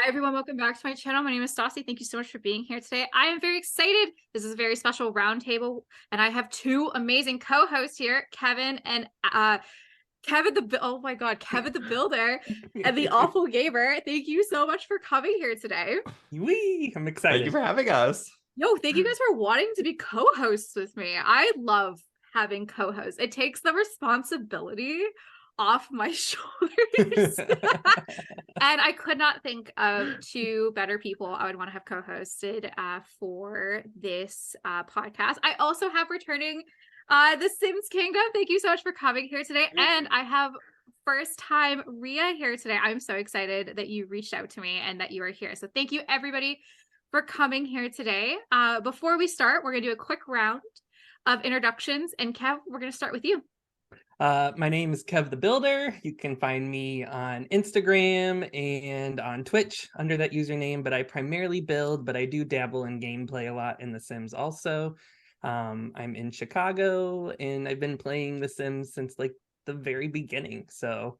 Hi everyone, welcome back to my channel. My name is Stassi. Thank you so much for being here today. I am very excited. This is a very special roundtable, and I have two amazing co-hosts here, Kevin and Kevin the Builder and the Awful Gamer. Thank you so much for coming here today. I'm excited. Thank you for having us. Yo, thank you guys for wanting to be co-hosts with me. I love having co-hosts. It takes the responsibility off my shoulders. And I could not think of two better people I would want to have co-hosted for this podcast. I also have returning the Sims Kingdom. Thank you so much for coming here today. And I have first time Ria here today. I'm so excited that you reached out to me and that you are here. So thank you everybody for coming here today. Before we start, we're gonna do a quick round of introductions, and Kev, we're gonna start with you. My name is Kev the Builder. You can find me on Instagram and on Twitch under that username, but I primarily build, but I do dabble in gameplay a lot in The Sims also. I'm in Chicago and I've been playing The Sims since like the very beginning. So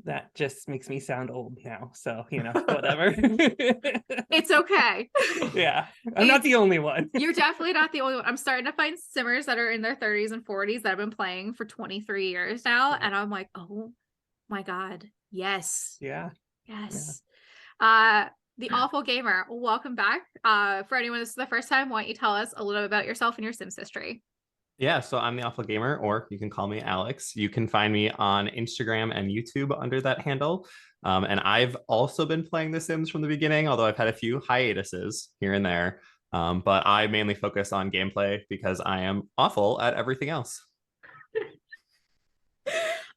that just makes me sound old now. So, you know, whatever. It's okay. Yeah, I'm not the only one. You're definitely not the only one. I'm starting to find Simmers that are in their 30s and 40s that have been playing for 23 years now. And I'm like, oh my God. Yes. Yeah. Yes. Yeah. The Awful Gamer, welcome back. For anyone this is the first time, why don't you tell us a little bit about yourself and your Sims history? Yeah, so I'm the Awful Gamer, or you can call me Alex. You can find me on Instagram and YouTube under that handle. And I've also been playing The Sims from the beginning, although I've had a few hiatuses here and there. But I mainly focus on gameplay because I am awful at everything else.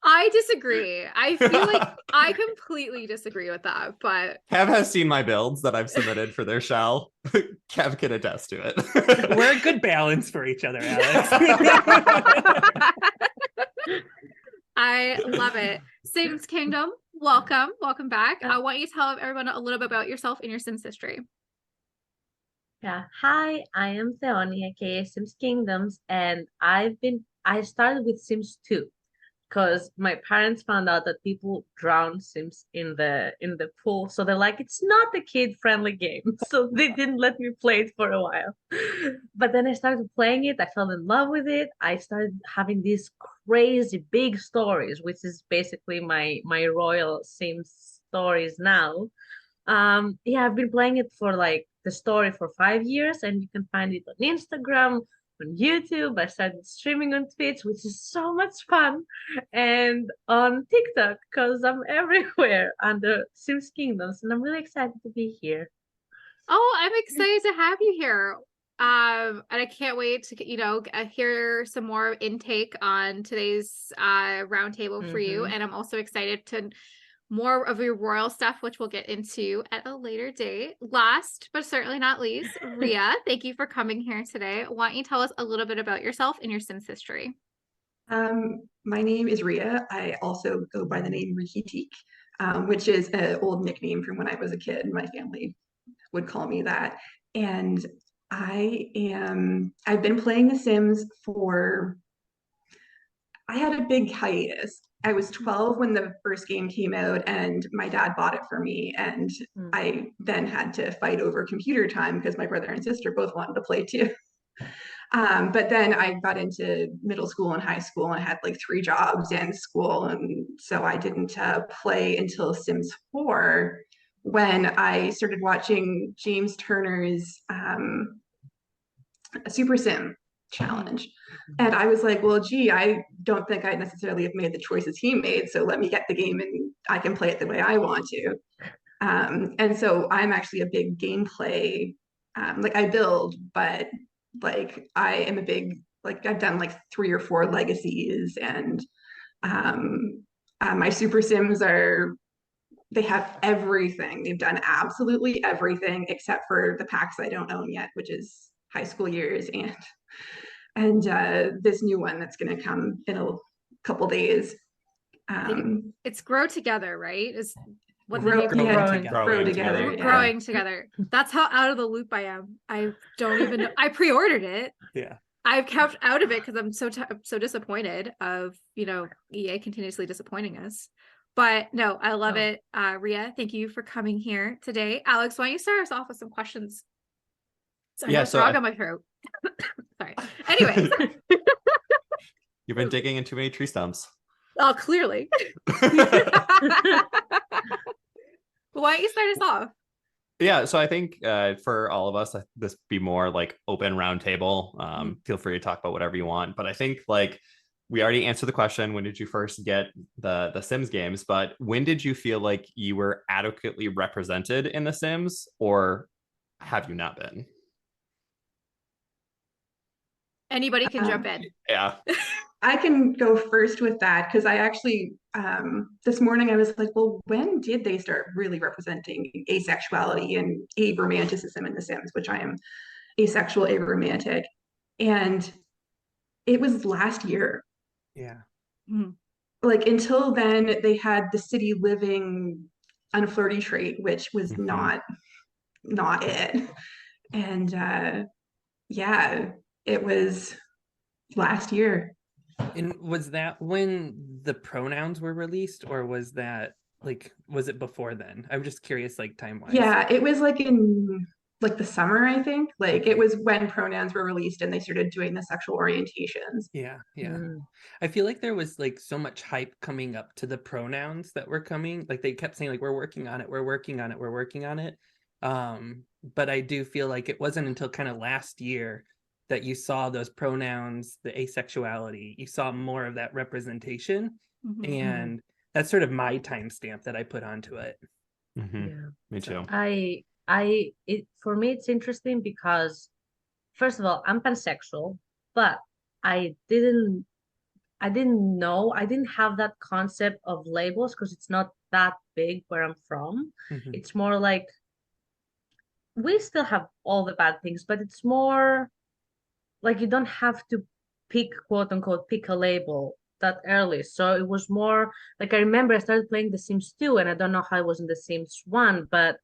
I disagree. I feel like I completely disagree with that, but Kev has seen my builds that I've submitted for their shell. Kev can attest to it. We're a good balance for each other, Alex. I love it. Sims Kingdom, welcome back. I want you to tell everyone a little bit about yourself and your Sims history. Yeah, hi, I am Theoni, aka Sims Kingdoms, and I started with Sims 2 because my parents found out that people drown Sims in the pool, so they're like, it's not a kid-friendly game, so they didn't let me play it for a while. But then I started playing it, I fell in love with it, I started having these crazy big stories, which is basically my royal Sims stories now. Yeah, I've been playing it for like the story for 5 years, and you can find it on Instagram, on YouTube. I started streaming on Twitch, which is so much fun, and on TikTok because I'm everywhere under Sims Kingdoms, and I'm really excited to be here. Oh, I'm excited to have you here. And I can't wait to hear some more intake on today's roundtable for you. And I'm also excited to more of your royal stuff, which we'll get into at a later date. Last but certainly not least, Ria, thank you for coming here today. Why don't you tell us a little bit about yourself and your Sims history? My name is Ria. I also go by the name Rikitik, which is an old nickname from when I was a kid. My family would call me that. And I've been playing The Sims I had a big hiatus. I was 12 when the first game came out, and my dad bought it for me, and I then had to fight over computer time because my brother and sister both wanted to play too. But then I got into middle school and high school, and I had like 3 jobs and school, and so I didn't play until Sims 4 when I started watching James Turner's Super Sim challenge. And I was like, well, gee, I don't think I necessarily have made the choices he made, so let me get the game and I can play it the way I want to. And so I'm actually a big gameplay, like I build, but like I am a big, like I've done like 3 or 4 legacies, and my Super Sims they have everything. They've done absolutely everything except for the packs I don't own yet, which is high school years and this new one that's going to come in a couple days. It's Grow Together, right? Is what grow Grow together. Yeah. Growing together. That's how out of the loop I am. I don't even know. I pre-ordered it. Yeah. I've kept out of it because I'm so disappointed of EA continuously disappointing us But no, I love Oh. it. Ria, thank you for coming here today. Alex, why don't you start us off with some questions? So I Yeah, have a so frog on my throat. Sorry. Anyways. You've been digging in too many tree stumps. Oh, clearly. Why don't you start us off? Yeah, so I think for all of us, this be more like open roundtable. Feel free to talk about whatever you want. But I think like we already answered the question, when did you first get the Sims games? But when did you feel like you were adequately represented in the Sims, or have you not been? Anybody can jump in. Yeah. I can go first with that because I actually this morning I was like, well, when did they start really representing asexuality and aromanticism in The Sims, which I am asexual, aromantic, and it was last year. Yeah. Like until then, they had the city living unflirty trait, which was not it, and yeah, it was last year. And was that when the pronouns were released, or was that like, was it before then? I'm just curious, like time-wise. Yeah, it was like in like the summer, I think. Like it was when pronouns were released and they started doing the sexual orientations. Yeah. I feel like there was like so much hype coming up to the pronouns that were coming. Like they kept saying like, we're working on it, we're working on it, we're working on it. But I do feel like it wasn't until kind of last year that you saw those pronouns, the asexuality, you saw more of that representation. And that's sort of my timestamp that I put onto it. Yeah, me too. For me, it's interesting because, first of all, I'm pansexual, but I didn't know, I didn't have that concept of labels because it's not that big where I'm from. It's more like we still have all the bad things, but it's more like you don't have to pick, quote unquote, pick a label that early. So it was more like, I remember I started playing The Sims 2, and I don't know how it was in The Sims 1, but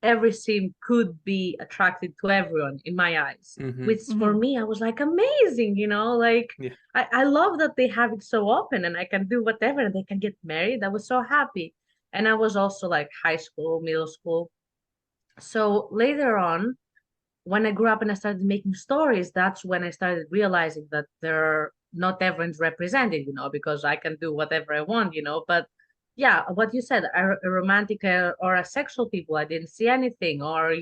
every sim could be attracted to everyone in my eyes, which for me, I was like, amazing, like I love that they have it so open and I can do whatever and they can get married. I was so happy. And I was also like high school, middle school. So later on, when I grew up and I started making stories, that's when I started realizing that not everyone's represented, because I can do whatever I want, but yeah, what you said, a romantic or a sexual people, I didn't see anything, or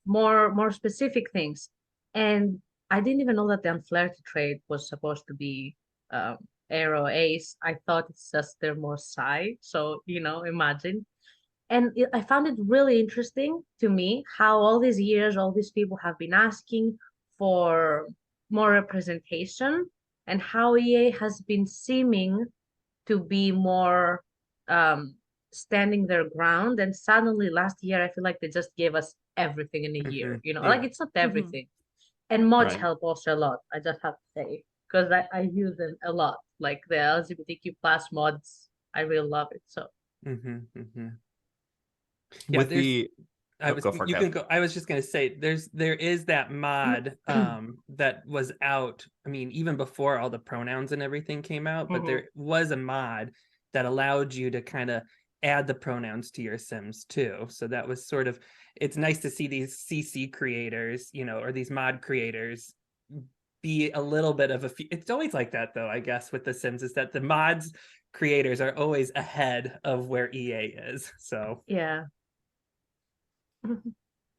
more specific things. And I didn't even know that the unflirty trait was supposed to be arrow ace. I thought it's just they're more shy. So imagine. And I found it really interesting to me how all these years, all these people have been asking for more representation, and how EA has been seeming to be more standing their ground. And suddenly last year, I feel like they just gave us everything in a year, like it's not everything. And mods help also a lot, I just have to say, because I use them a lot, like the LGBTQ plus mods. I really love it. So with the I was you can go. I was just gonna say there is that mod that was out. I mean, even before all the pronouns and everything came out, but there was a mod that allowed you to kind of add the pronouns to your Sims too. So that was sort of, it's nice to see these CC creators, or these mod creators be a little bit of it's always like that though, I guess, with the Sims, is that the mods creators are always ahead of where EA is. So yeah.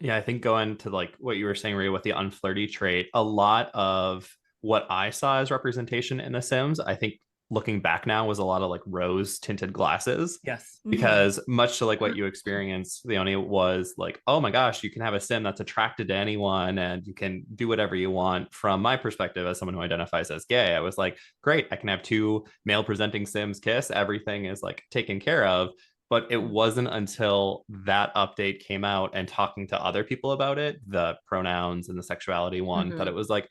Yeah, I think going to like what you were saying, Rhea, with the unflirty trait, a lot of what I saw as representation in The Sims, I think looking back now, was a lot of like rose tinted glasses. Yes. Because much to like what you experienced, Leonie, was like, oh my gosh, you can have a Sim that's attracted to anyone and you can do whatever you want. From my perspective, as someone who identifies as gay, I was like, great, I can have two male presenting Sims kiss. Everything is like taken care of. But it wasn't until that update came out and talking to other people about it, the pronouns and the sexuality one, that it was like,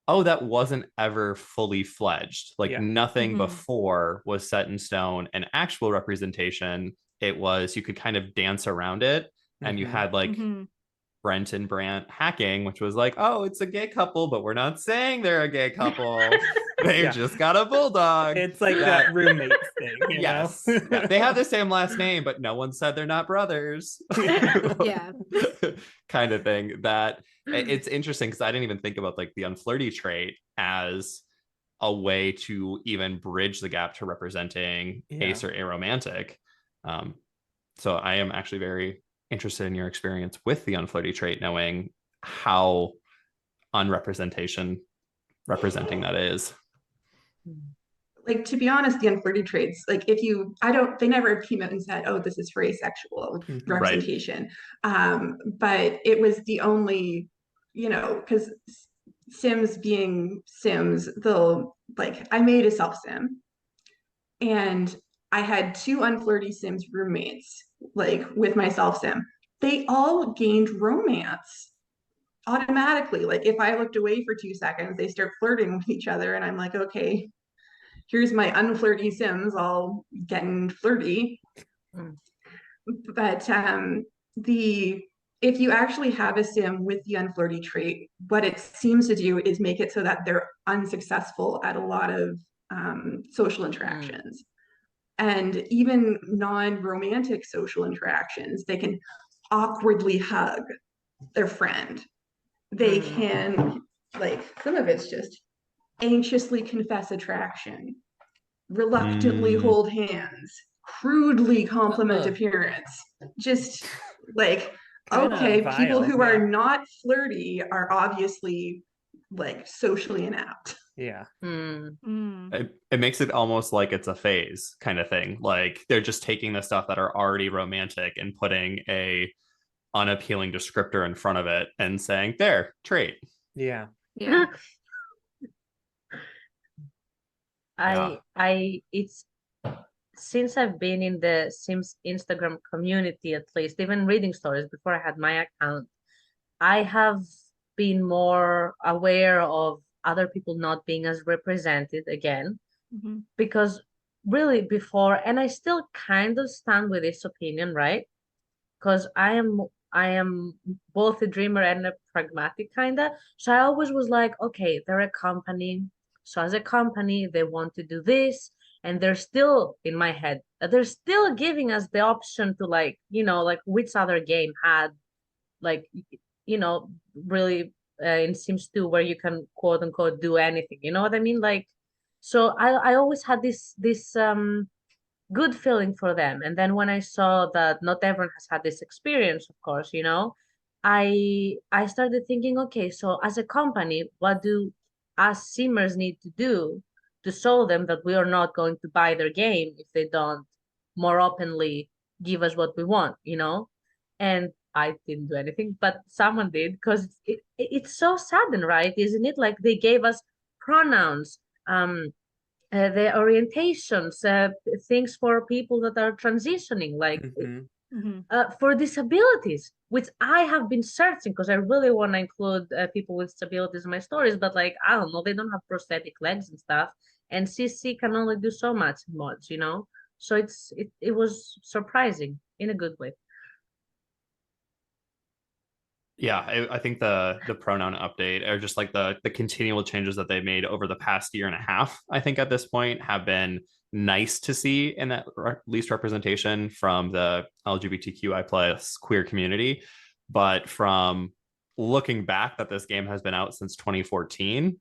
oh, that wasn't ever fully fledged. Like nothing before was set in stone. And actual representation, it was, you could kind of dance around it. And you had like Brent and Brant hacking, which was like, oh, it's a gay couple, but we're not saying they're a gay couple. They've just got a bulldog. It's like that roommates thing, you yes. know? Yeah, they have the same last name, but no one said they're not brothers. Yeah. Kind of thing. That it's interesting because I didn't even think about like the unflirty trait as a way to even bridge the gap to representing ace or aromantic. So I am actually very interested in your experience with the unflirty trait, knowing how representing that is. Like, to be honest, the unflirty traits, like they never came out and said, oh, this is for asexual representation. Right. But it was the only, because Sims being Sims, I made a self sim and I had 2 unflirty Sims roommates, like with my self sim. They all gained romance automatically. Like if I looked away for 2 seconds, they start flirting with each other. And I'm like, okay, here's my unflirty Sims all getting flirty. But if you actually have a sim with the unflirty trait, what it seems to do is make it so that they're unsuccessful at a lot of social interactions. And even non-romantic social interactions, they can awkwardly hug their friend. They can, some of it's just anxiously confess attraction, reluctantly hold hands, crudely compliment appearance. Just okay, people who are not flirty are obviously socially inept. Yeah. It makes it almost like it's a phase kind of thing. Like they're just taking the stuff that are already romantic and putting a unappealing descriptor in front of it and saying, there, trait. Yeah. It's since I've been in the Sims Instagram community, at least, even reading stories before I had my account, I have been more aware of other people not being as represented again. Because really before, and I still kind of stand with this opinion, right? Because I am both a dreamer and a pragmatic kind of. So I always was like, okay, they're a company. So as a company, they want to do this. And they're still, in my head, they're still giving us the option to which other game had really in Sims 2 where you can quote unquote do anything. You know what I mean? So I always had this good feeling for them. And then when I saw that not everyone has had this experience, of course, I started thinking, okay, so as a company, what do us Simmers need to do to show them that we are not going to buy their game if they don't more openly give us what we want, And I didn't do anything, but someone did, because it's so sudden, right? Isn't it? Like they gave us pronouns, the orientations, things for people that are transitioning, for disabilities, which I have been searching because I really want to include people with disabilities in my stories, but I don't know, they don't have prosthetic legs and stuff, and CC can only do so much in mods, So it was surprising in a good way. Yeah, I think the pronoun update, or just the continual changes that they've made over the past year and a half, I think at this point have been nice to see in that least representation from the LGBTQI plus queer community. But from looking back that this game has been out since 2014,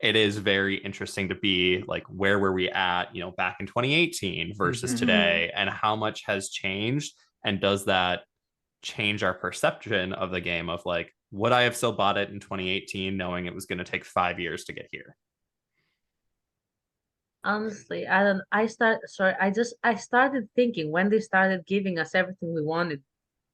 it is very interesting to be where were we at, back in 2018 versus today, and how much has changed, and does that change our perception of the game of would I have still bought it in 2018 knowing it was going to take 5 years to get here? Honestly, I started thinking when they started giving us everything we wanted,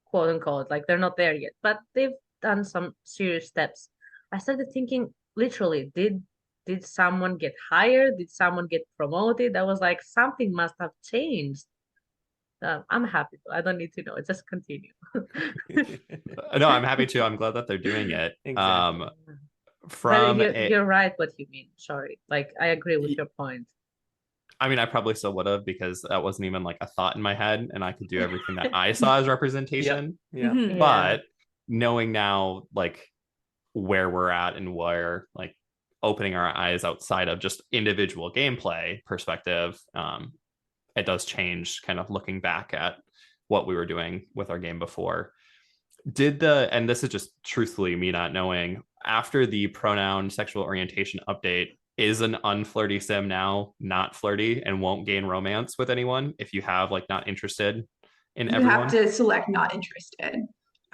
quote unquote, they're not there yet, but they've done some serious steps. I started thinking, literally, did someone get hired? Did someone get promoted? I was like, something must have changed. I'm happy. I don't need to know. Just continue. No, I'm happy to. I'm glad that they're doing it. Exactly. You're right what you mean. Sorry. I agree with your point. I mean, I probably still would have, because that wasn't even a thought in my head, and I could do everything that I saw as representation. Yeah. But knowing now like where we're at and where like opening our eyes outside of just individual gameplay perspective, it does change kind of looking back at what we were doing with our game before. And this is just truthfully me not knowing, after the pronoun sexual orientation update, is an unflirty sim now not flirty and won't gain romance with anyone if you have like not interested in You everyone? have to select not interested.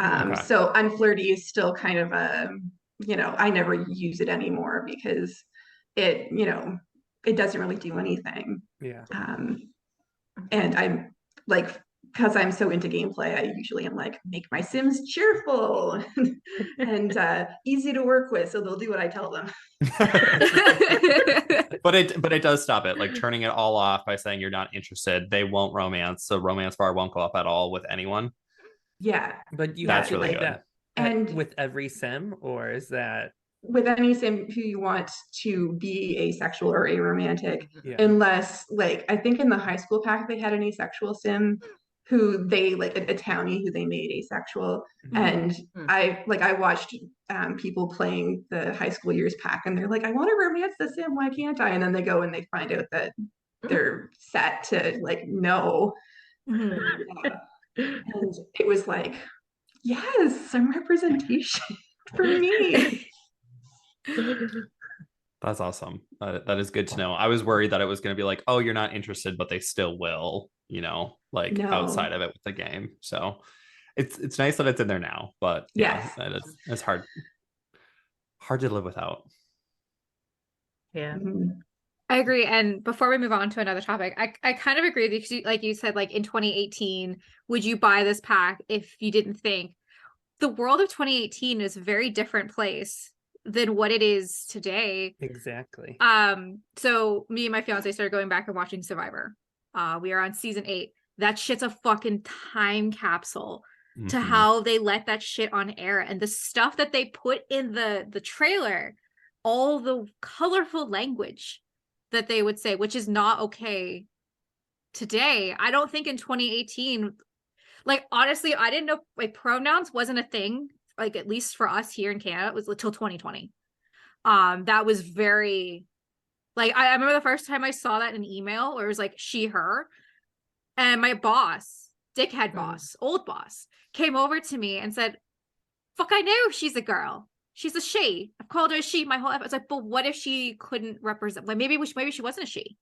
Okay. So unflirty is still kind of a, I never use it anymore because it, it doesn't really do anything. Yeah. And I'm like, because I'm so into gameplay, I usually am like, make my Sims cheerful and easy to work with, so they'll do what I tell them. But it does stop it, like turning it all off by saying you're not interested. They won't romance, so romance bar won't go up at all with anyone. Yeah. But you That's have to really do good. that And with every sim, or is that with any sim who you want to be asexual or aromantic, yeah. unless like I think in the high school pack they had an asexual sim who they like a townie who they made asexual. And I watched people playing the high school years pack and they're like, I want to romance the sim, why can't I? And then they go and they find out that they're set to like no. And it was like, yes, some representation for me. That's awesome. That is good to know. I was worried that it was going to be like, oh, you're not interested, but they still will, like No. outside of it with the game. So it's nice that it's in there now, but Yes. yeah, it's hard to live without. Yeah. I agree. And before we move on to another topic, I kind of agree because like you said, like in 2018, would you buy this pack if you didn't think the world of 2018 is a very different place than what it is today. Exactly. So me and my fiance started going back and watching Survivor. We are on season 8. That shit's a fucking time capsule to how they let that shit on air, and the stuff that they put in the trailer, all the colorful language that they would say, which is not okay today. I don't think in 2018, like honestly, I didn't know like pronouns wasn't a thing, like at least for us here in Canada. It was until 2020. That was very like I remember the first time I saw that in an email where it was like she, her, and my boss, dickhead boss, old boss, came over to me and said, fuck, I know she's a girl. She's a she. I've called her a she my whole life. I was like, but what if she couldn't represent? Like maybe she wasn't a she.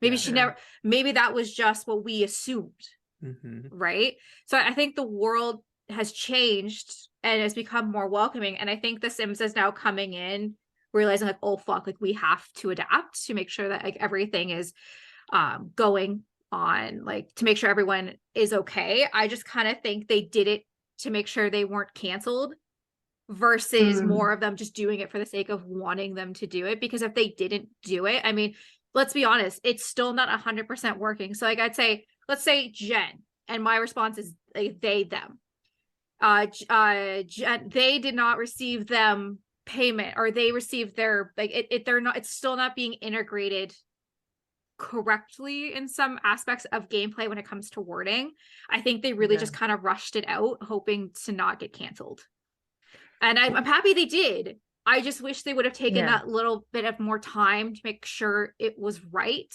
Maybe she never. Maybe that was just what we assumed, right? So I think the world has changed and has become more welcoming. And I think The Sims is now coming in, realizing like, oh fuck, like we have to adapt to make sure that like everything is going on, like to make sure everyone is okay. I just kind of think they did it to make sure they weren't canceled versus more of them just doing it for the sake of wanting them to do it. Because if they didn't do it, I mean, let's be honest, it's still not 100% working. So like I'd say, let's say Jen, and my response is like, they, them. Jen, they did not receive them payment, or they received their like they're not, it's still not being integrated correctly in some aspects of gameplay when it comes to wording. I think they really just kind of rushed it out hoping to not get canceled. And I'm happy they did. I just wish they would have taken that little bit of more time to make sure it was right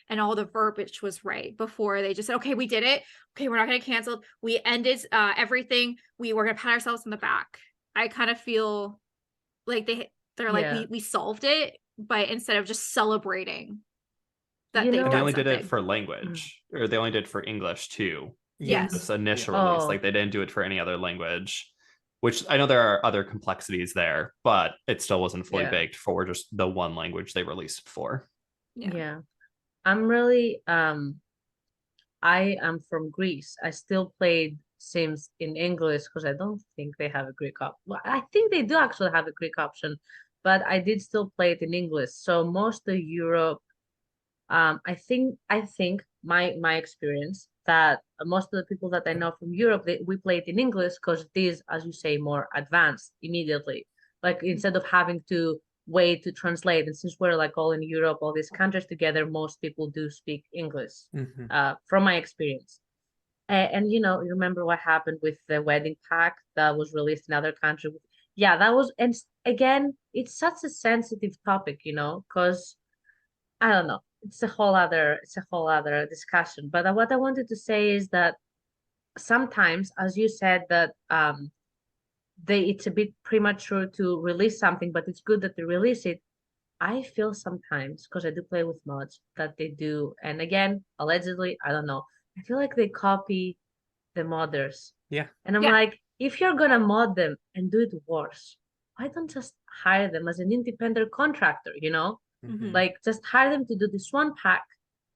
and all the verbiage was right before they just said, okay, we did it. Okay, we're not going to cancel. We ended everything. We were going to pat ourselves on the back. I kind of feel like they're like, we solved it, but instead of just celebrating that they only did it for language, or they only did it for English too. Yes. This initial release, like they didn't do it for any other language. Which I know there are other complexities there, but it still wasn't fully baked for just the one language they released for. Yeah. I'm really I am from Greece. I still played Sims in English because I don't think they have a Greek option. Well, I think they do actually have a Greek option, but I did still play it in English. So most of Europe, I think my experience that most of the people that I know from Europe, we play it in English because it is, as you say, more advanced immediately. Like instead of having to wait to translate, and since we're like all in Europe, all these countries together, most people do speak English. From my experience, And you know, you remember what happened with the wedding pack that was released in other countries? Yeah, that was, and again, it's such a sensitive topic, you know, because I don't know, it's a whole other discussion. But what I wanted to say is that sometimes, as you said, that it's a bit premature to release something, but it's good that they release it. I feel sometimes, because I do play with mods, that they do, and again, allegedly, I don't know. I feel like they copy the modders. Yeah. And I'm Yeah. like, if you're gonna mod them and do it worse, why don't just hire them as an independent contractor, you know? Mhm. Like just hire them to do this one pack.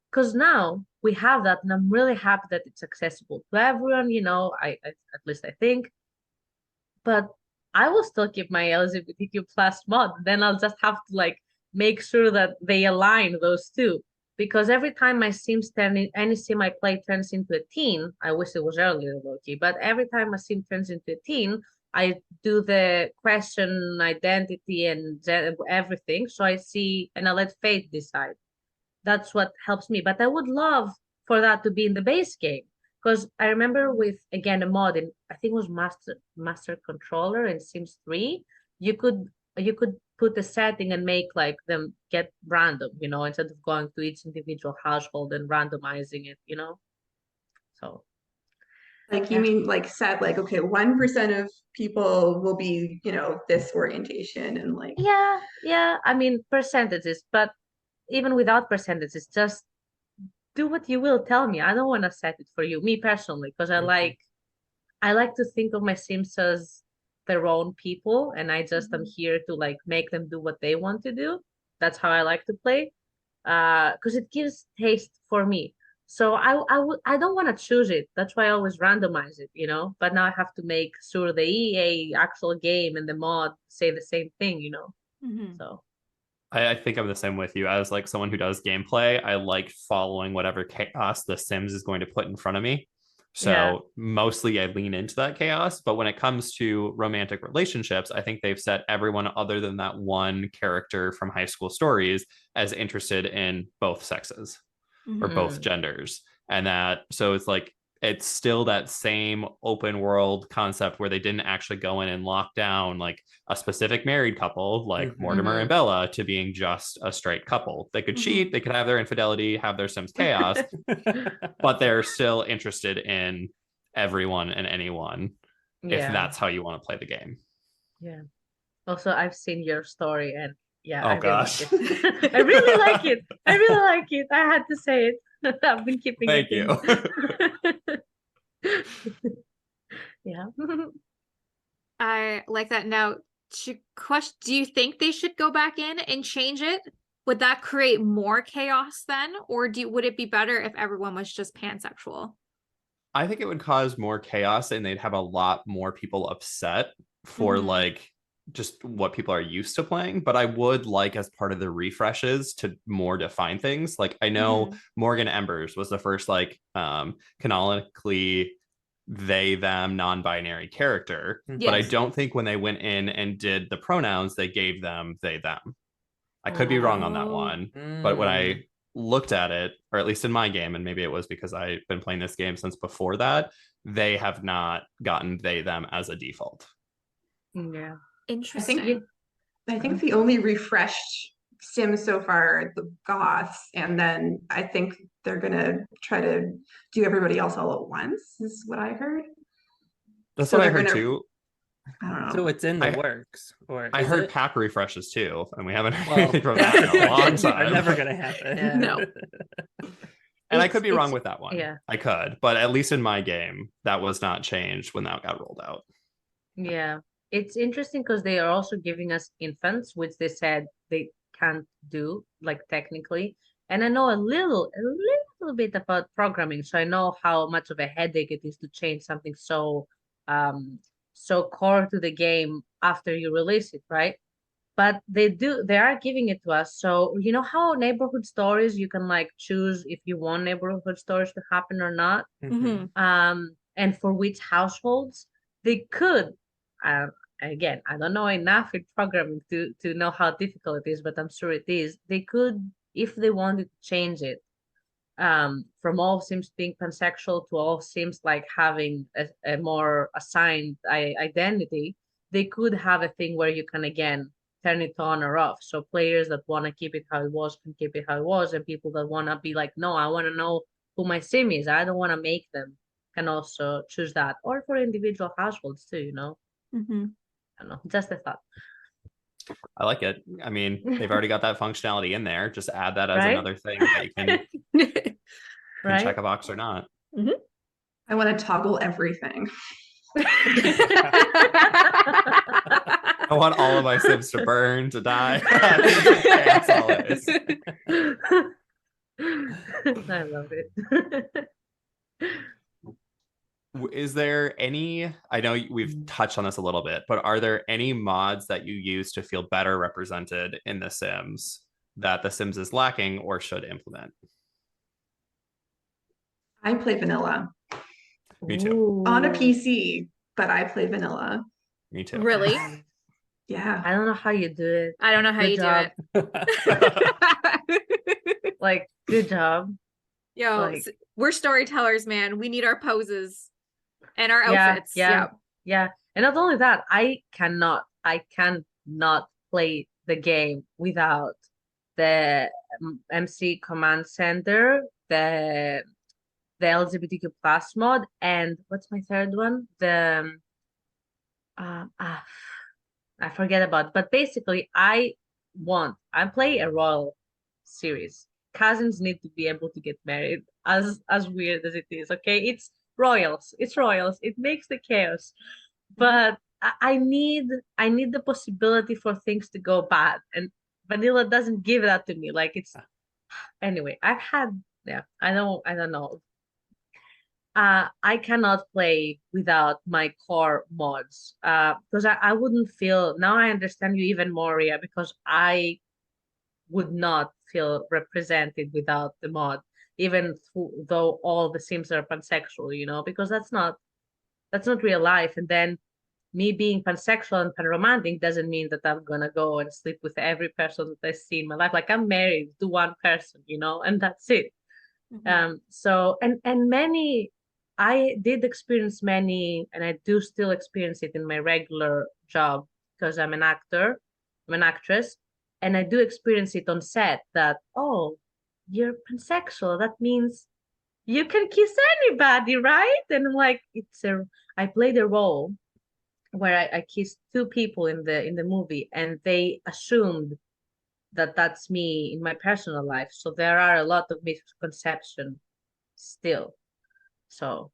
Because now we have that, and I'm really happy that it's accessible to everyone, you know, I at least I think. But I will still keep my LGBTQ plus mod. Then I'll just have to like make sure that they align those two. Because every time my Sims any Sim I play turns into a teen, I wish it was earlier, Loki, but every time a Sim turns into a teen, I do the question identity and everything. So I see, and I let fate decide. That's what helps me. But I would love for that to be in the base game. Because I remember with again a mod in I think it was Master Controller in Sims 3, you could put a setting and make like them get random, you know, instead of going to each individual household and randomizing it, you know. So Like you yeah. mean like set like, okay, 1% of people will be, you know, this orientation and like Yeah, I mean percentages, but even without percentages, just do what you will tell me. I don't want to set it for you, me personally, because I like to think of my Sims as their own people, and I just am here to like make them do what they want to do. That's how I like to play, because it gives taste for me. So I don't want to choose it. That's why I always randomize it, you know. But now I have to make sure the EA actual game and the mod say the same thing, you know. Mhm. So I think I'm the same with you. As like someone who does gameplay, I like following whatever chaos the Sims is going to put in front of me. yeah, So mostly I lean into that chaos. But when it comes to romantic relationships, I think they've set everyone other than that one character from high school stories as interested in both sexes or Mhm. both genders. And that, so it's like, it's still that same open world concept where they didn't actually go in and lock down like a specific married couple like Mortimer and Bella to being just a straight couple. They could cheat, they could have their infidelity, have their Sims chaos, but they're still interested in everyone and anyone if yeah, that's how you want to play the game. yeah. Also, I've seen your story, and yeah, Oh I really gosh. like it. I really like it. I really like it. I had to say it. I've been keeping Thank it you. in. Yeah. I like that. Now, do you think they should go back in and change it? Would that create more chaos then? Or would it be better if everyone was just pansexual? I think it would cause more chaos and they'd have a lot more people upset for like just what people are used to playing. But I would like, as part of the refreshes, to more define things. Like I know Morgan Embers was the first like canonically they them non-binary character, but I don't think when they went in and did the pronouns they gave them they them. I could be wrong on that one, but when I looked at it, or at least in my game, and maybe it was because I've been playing this game since before that, they have not gotten they them as a default. Yeah. Interesting. I think the only refreshed Sims so far are the Goths, and then I think they're gonna try to do everybody else all at once, is what I heard. That's So what I they're heard gonna, too. I don't know. So it's in the works, or I is heard it? pack refreshes too, and we haven't heard Well, anything from that in a long are time. never gonna happen. Yeah. No. And I could be wrong with that one. Yeah. I could, but at least in my game, that was not changed when that got rolled out. Yeah. It's interesting because they are also giving us infants, which they said they can't do, like technically. And I know a little bit about programming, so I know how much of a headache it is to change something so core to the game after you release it, right? But they are giving it to us. So you know how neighborhood stories you can like choose if you want neighborhood stories to happen or not, and for which households they could. Again, I don't know enough in programming to know how difficult it is, but I'm sure it is. They could, if they wanted to change it, from all Sims being pansexual to all Sims like having a more assigned identity, they could have a thing where you can again turn it on or off. So players that want to keep it how it was can keep it how it was, and people that want to be like, no, I want to know who my Sim is, I don't want to make them, can also choose that. Or for individual households too, you know. Mm-hmm. I don't know, just a thought. I like it. I mean, they've already got that functionality in there. Just add that as Right? another thing that you can Right? check a box or not. Mm-hmm. I want to toggle everything. I want all of my Sims to burn, to die. That's all it is. I love it. Is there any, I know we've touched on this a little bit, but are there any mods that you use to feel better represented in The Sims that The Sims is lacking or should implement? I play vanilla. Me too. Ooh. On a PC, but I play vanilla. Me too. Really? Yeah. I don't know how you do it. I don't know how Good you job. do it. Like, good job. Yo, Like- we're storytellers, man. We need our poses and our Yeah, outfits. yeah. Yeah. And not only that, I cannot play the game without the MC Command Center, the LGBTQ plus mod, and what's my third one? The I forget about, but basically I play a royal series. Cousins need to be able to get married, as weird as it is. Okay, it's royals. It makes the chaos, but I need the possibility for things to go bad, and vanilla doesn't give that to me. Like, it's anyway. I don't know. I cannot play without my core mods because I wouldn't feel. Now I understand you even more, Ria, because I would not feel represented without the mod, even though all the Sims are pansexual, you know, because that's not real life. And then me being pansexual and panromantic doesn't mean that I'm gonna go and sleep with every person that I see in my life. Like, I'm married to one person, you know, and that's it. Mm-hmm. So many, I did experience many, and I do still experience it in my regular job because I'm an actor, I'm an actress, and I do experience it on set that, oh, you're pansexual. That means you can kiss anybody, right? And I'm like, I played a role where I kissed two people in the movie, and they assumed that that's me in my personal life. So there are a lot of misconceptions still. So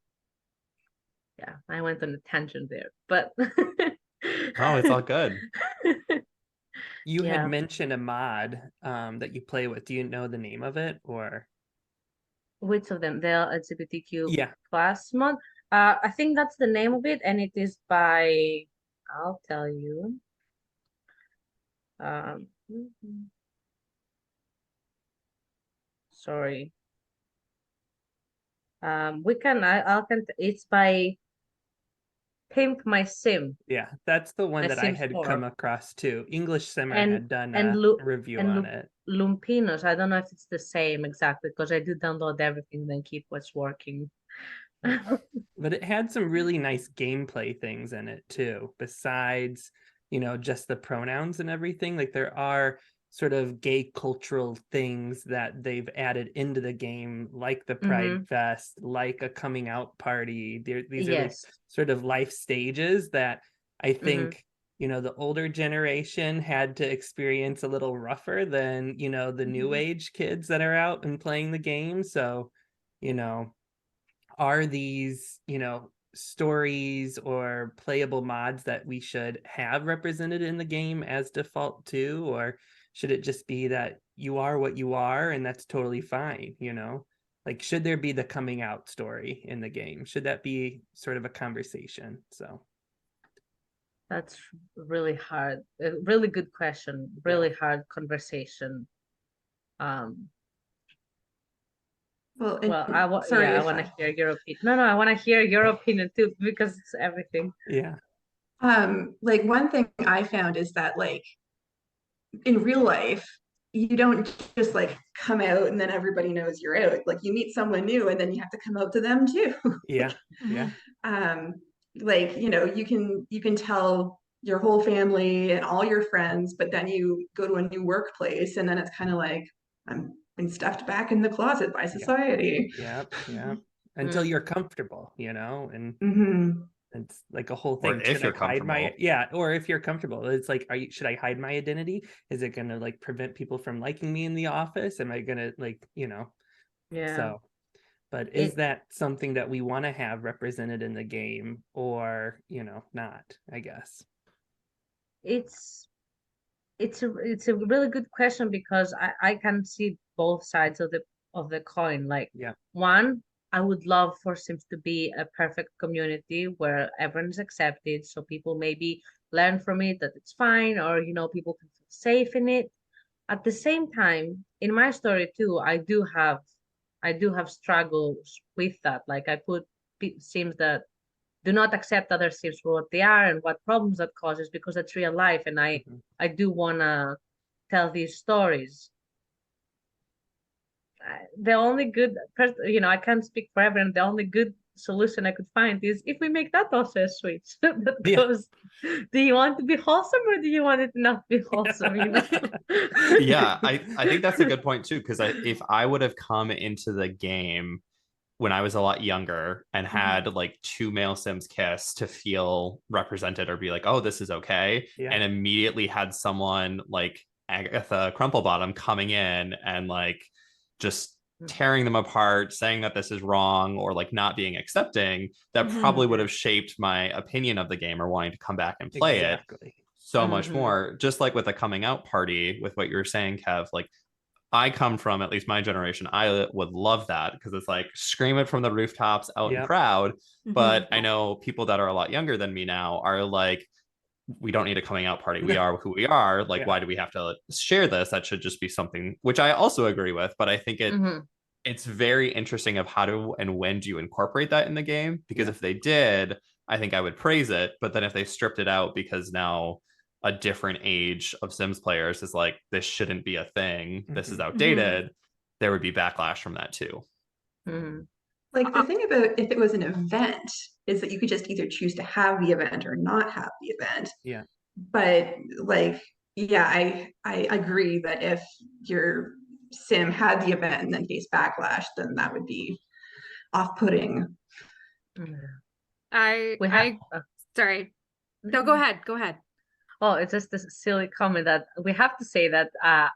yeah, I went on a tangent there, but Oh, it's all good. You Yeah. had mentioned a mod that you play with. Do you know the name of it, or? Which of them? The LGBTQ Yeah. plus mod. I think that's the name of it, and it is by. I'll tell you. Sorry. It's by Pimp My Sim. Yeah, that's the one The that I Sims had 4. come across too. English Simmer And- had done and a Lu- review and on Lu- it. Lumpinos. I don't know if it's the same exactly because I do download everything and then keep what's working. But it had some really nice gameplay things in it too, besides, just the pronouns and everything. Like, there are sort of gay cultural things that they've added into the game, like the Pride Fest, like a coming out party. These are like Yes. sort of life stages that I think, the older generation had to experience a little rougher than, the new age kids that are out and playing the game. So, are these, stories or playable mods that we should have represented in the game as default too? Or should it just be that you are what you are and that's totally fine, Like, should there be the coming out story in the game? Should that be sort of a conversation? So That's really hard. A really good question. Really hard conversation. Well, I want to hear your opinion. No, I want to hear your opinion too because it's everything. Yeah. Like, one thing I found is that, like, in real life, you don't just like come out and then everybody knows you're out. Like you meet someone new and then you have to come out to them too. Yeah. Yeah. Like, you know, you can tell your whole family and all your friends, but then you go to a new workplace and then it's kind of like I'm been stuffed back in the closet by society. Yeah. Yeah. Until you're comfortable, you know, and it's like a whole thing. Or if you're comfortable. Or if you're comfortable, it's like, should I hide my identity? Is it going to like prevent people from liking me in the office? Am I going to like, you know? Yeah. So, but is that something that we want to have represented in the game, or, you know, not, I guess? It's a really good question, because I can see both sides of the coin. Like, one, I would love for Sims to be a perfect community where everyone's accepted, so people maybe learn from it that it's fine, or you know, people can feel safe in it. At the same time, in my story too, I do have struggles with that. Like I put Sims that do not accept other Sims for what they are and what problems that causes, because that's real life, and I do wanna tell these stories. The only good you know, I can't speak for everyone. The only good solution I could find is if we make that also a switch that goes, do you want to be wholesome or do you want it not be wholesome? You know? Yeah, I think that's a good point too, because if I would have come into the game when I was a lot younger and had like 2 male Sims kiss to feel represented or be like, oh, this is okay, and immediately had someone like Agatha Crumplebottom coming in and like just tearing them apart, saying that this is wrong, or like not being accepting, that probably would have shaped my opinion of the game or wanting to come back and play it so much more. Just like with a coming out party, with what you were saying, Kev, like I come from, at least my generation, I would love that, because it's like scream it from the rooftops out and proud. But I know people that are a lot younger than me now are like, we don't need a coming out party. We are who we are. Like, why do we have to share this? That should just be something, which I also agree with. But I think it's very interesting of how to and when do you incorporate that in the game? Because if they did, I think I would praise it. But then if they stripped it out because now a different age of Sims players is like, this shouldn't be a thing, this is outdated, there would be backlash from that too. Like the thing about if it was an event is that you could just either choose to have the event or not have the event. But like, I agree that if your Sim had the event and then faced backlash, then that would be off-putting. Sorry. No, go ahead. Oh, it's just a silly comment that we have to say that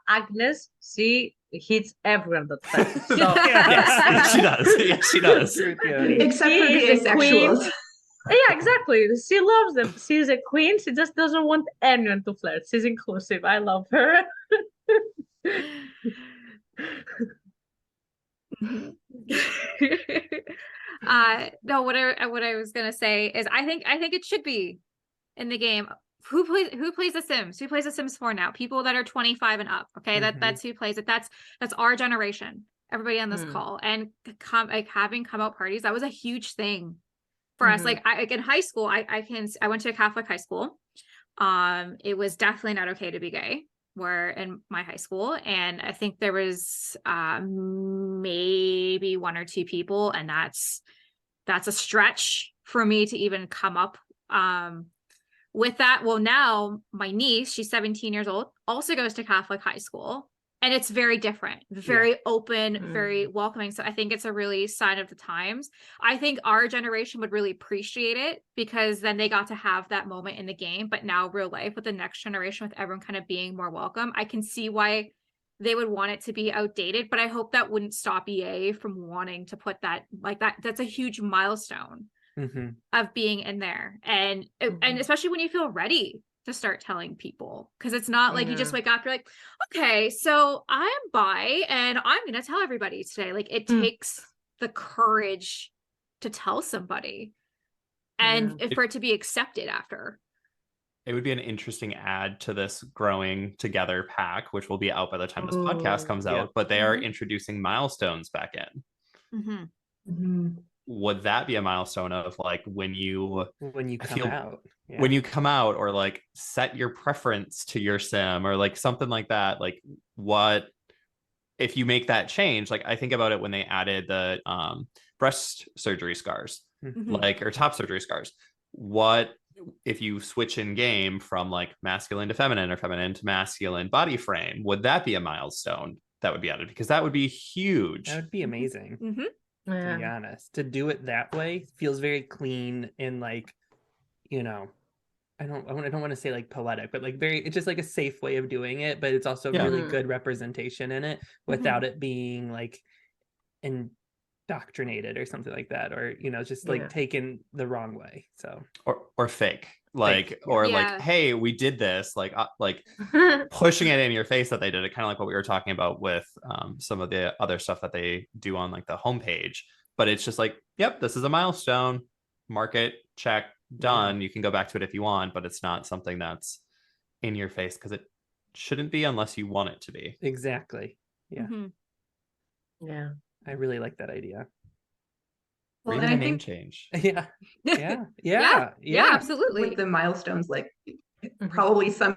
Agnes, she hits everyone that touches. So. Yes, she does. Yes, she does. Except for the asexuals. Yeah, exactly. She loves them. She's a queen. She just doesn't want anyone to flirt. She's inclusive. I love her. No, what I was gonna say is I think it should be in the game. Who plays The Sims? Who plays The Sims 4 now? People that are 25 and up. Okay, that's who plays it. That's our generation. Everybody on this call, and having come out parties, that was a huge thing for us. Like in high school, I went to a Catholic high school. It was definitely not okay to be gay. Were in my high school, and I think there was maybe 1 or 2 people, and that's a stretch for me to even come up with that. Well, now my niece, she's 17 years old, also goes to Catholic high school, and it's very different, very open, very welcoming. So I think it's a really sign of the times. I think our generation would really appreciate it, because then they got to have that moment in the game. But now real life with the next generation, with everyone kind of being more welcome, I can see why they would want it to be outdated. But I hope that wouldn't stop EA from wanting to put that, like that. That's a huge milestone of being in there. And especially when you feel ready to start telling people, because it's not like you just wake up, you're like, okay, so I'm bi and I'm gonna tell everybody today. Like it takes the courage to tell somebody, and for it to be accepted after. It would be an interesting add to this growing together pack, which will be out by the time this podcast comes out, but they are introducing milestones back in. would that be a milestone of like when you come out? Yeah. When you come out, or like set your preference to your sim, or like something like that? Like, what if you make that change? Like, I think about it when they added the breast surgery scars, like, or top surgery scars. What if you switch in game from like masculine to feminine, or feminine to masculine body frame? Would that be a milestone that would be added? Because that would be huge. That would be amazing. Yeah. To be honest, to do it that way feels very clean and like, you know, I don't want to say like poetic, but like it's just like a safe way of doing it, but it's also really good representation in it without it being like indoctrinated or something like that, or, you know, just like taken the wrong way. So or fake, like, or like, hey, we did this, like pushing it in your face that they did it, kind of like what we were talking about with some of the other stuff that they do on like the homepage. But it's just like, yep, this is a milestone, mark it, check, done. You can go back to it if you want, but it's not something that's in your face, because it shouldn't be unless you want it to be. Exactly. Yeah. Yeah. I really like that idea. Well, and I think change. Yeah, absolutely. With the milestones, like probably some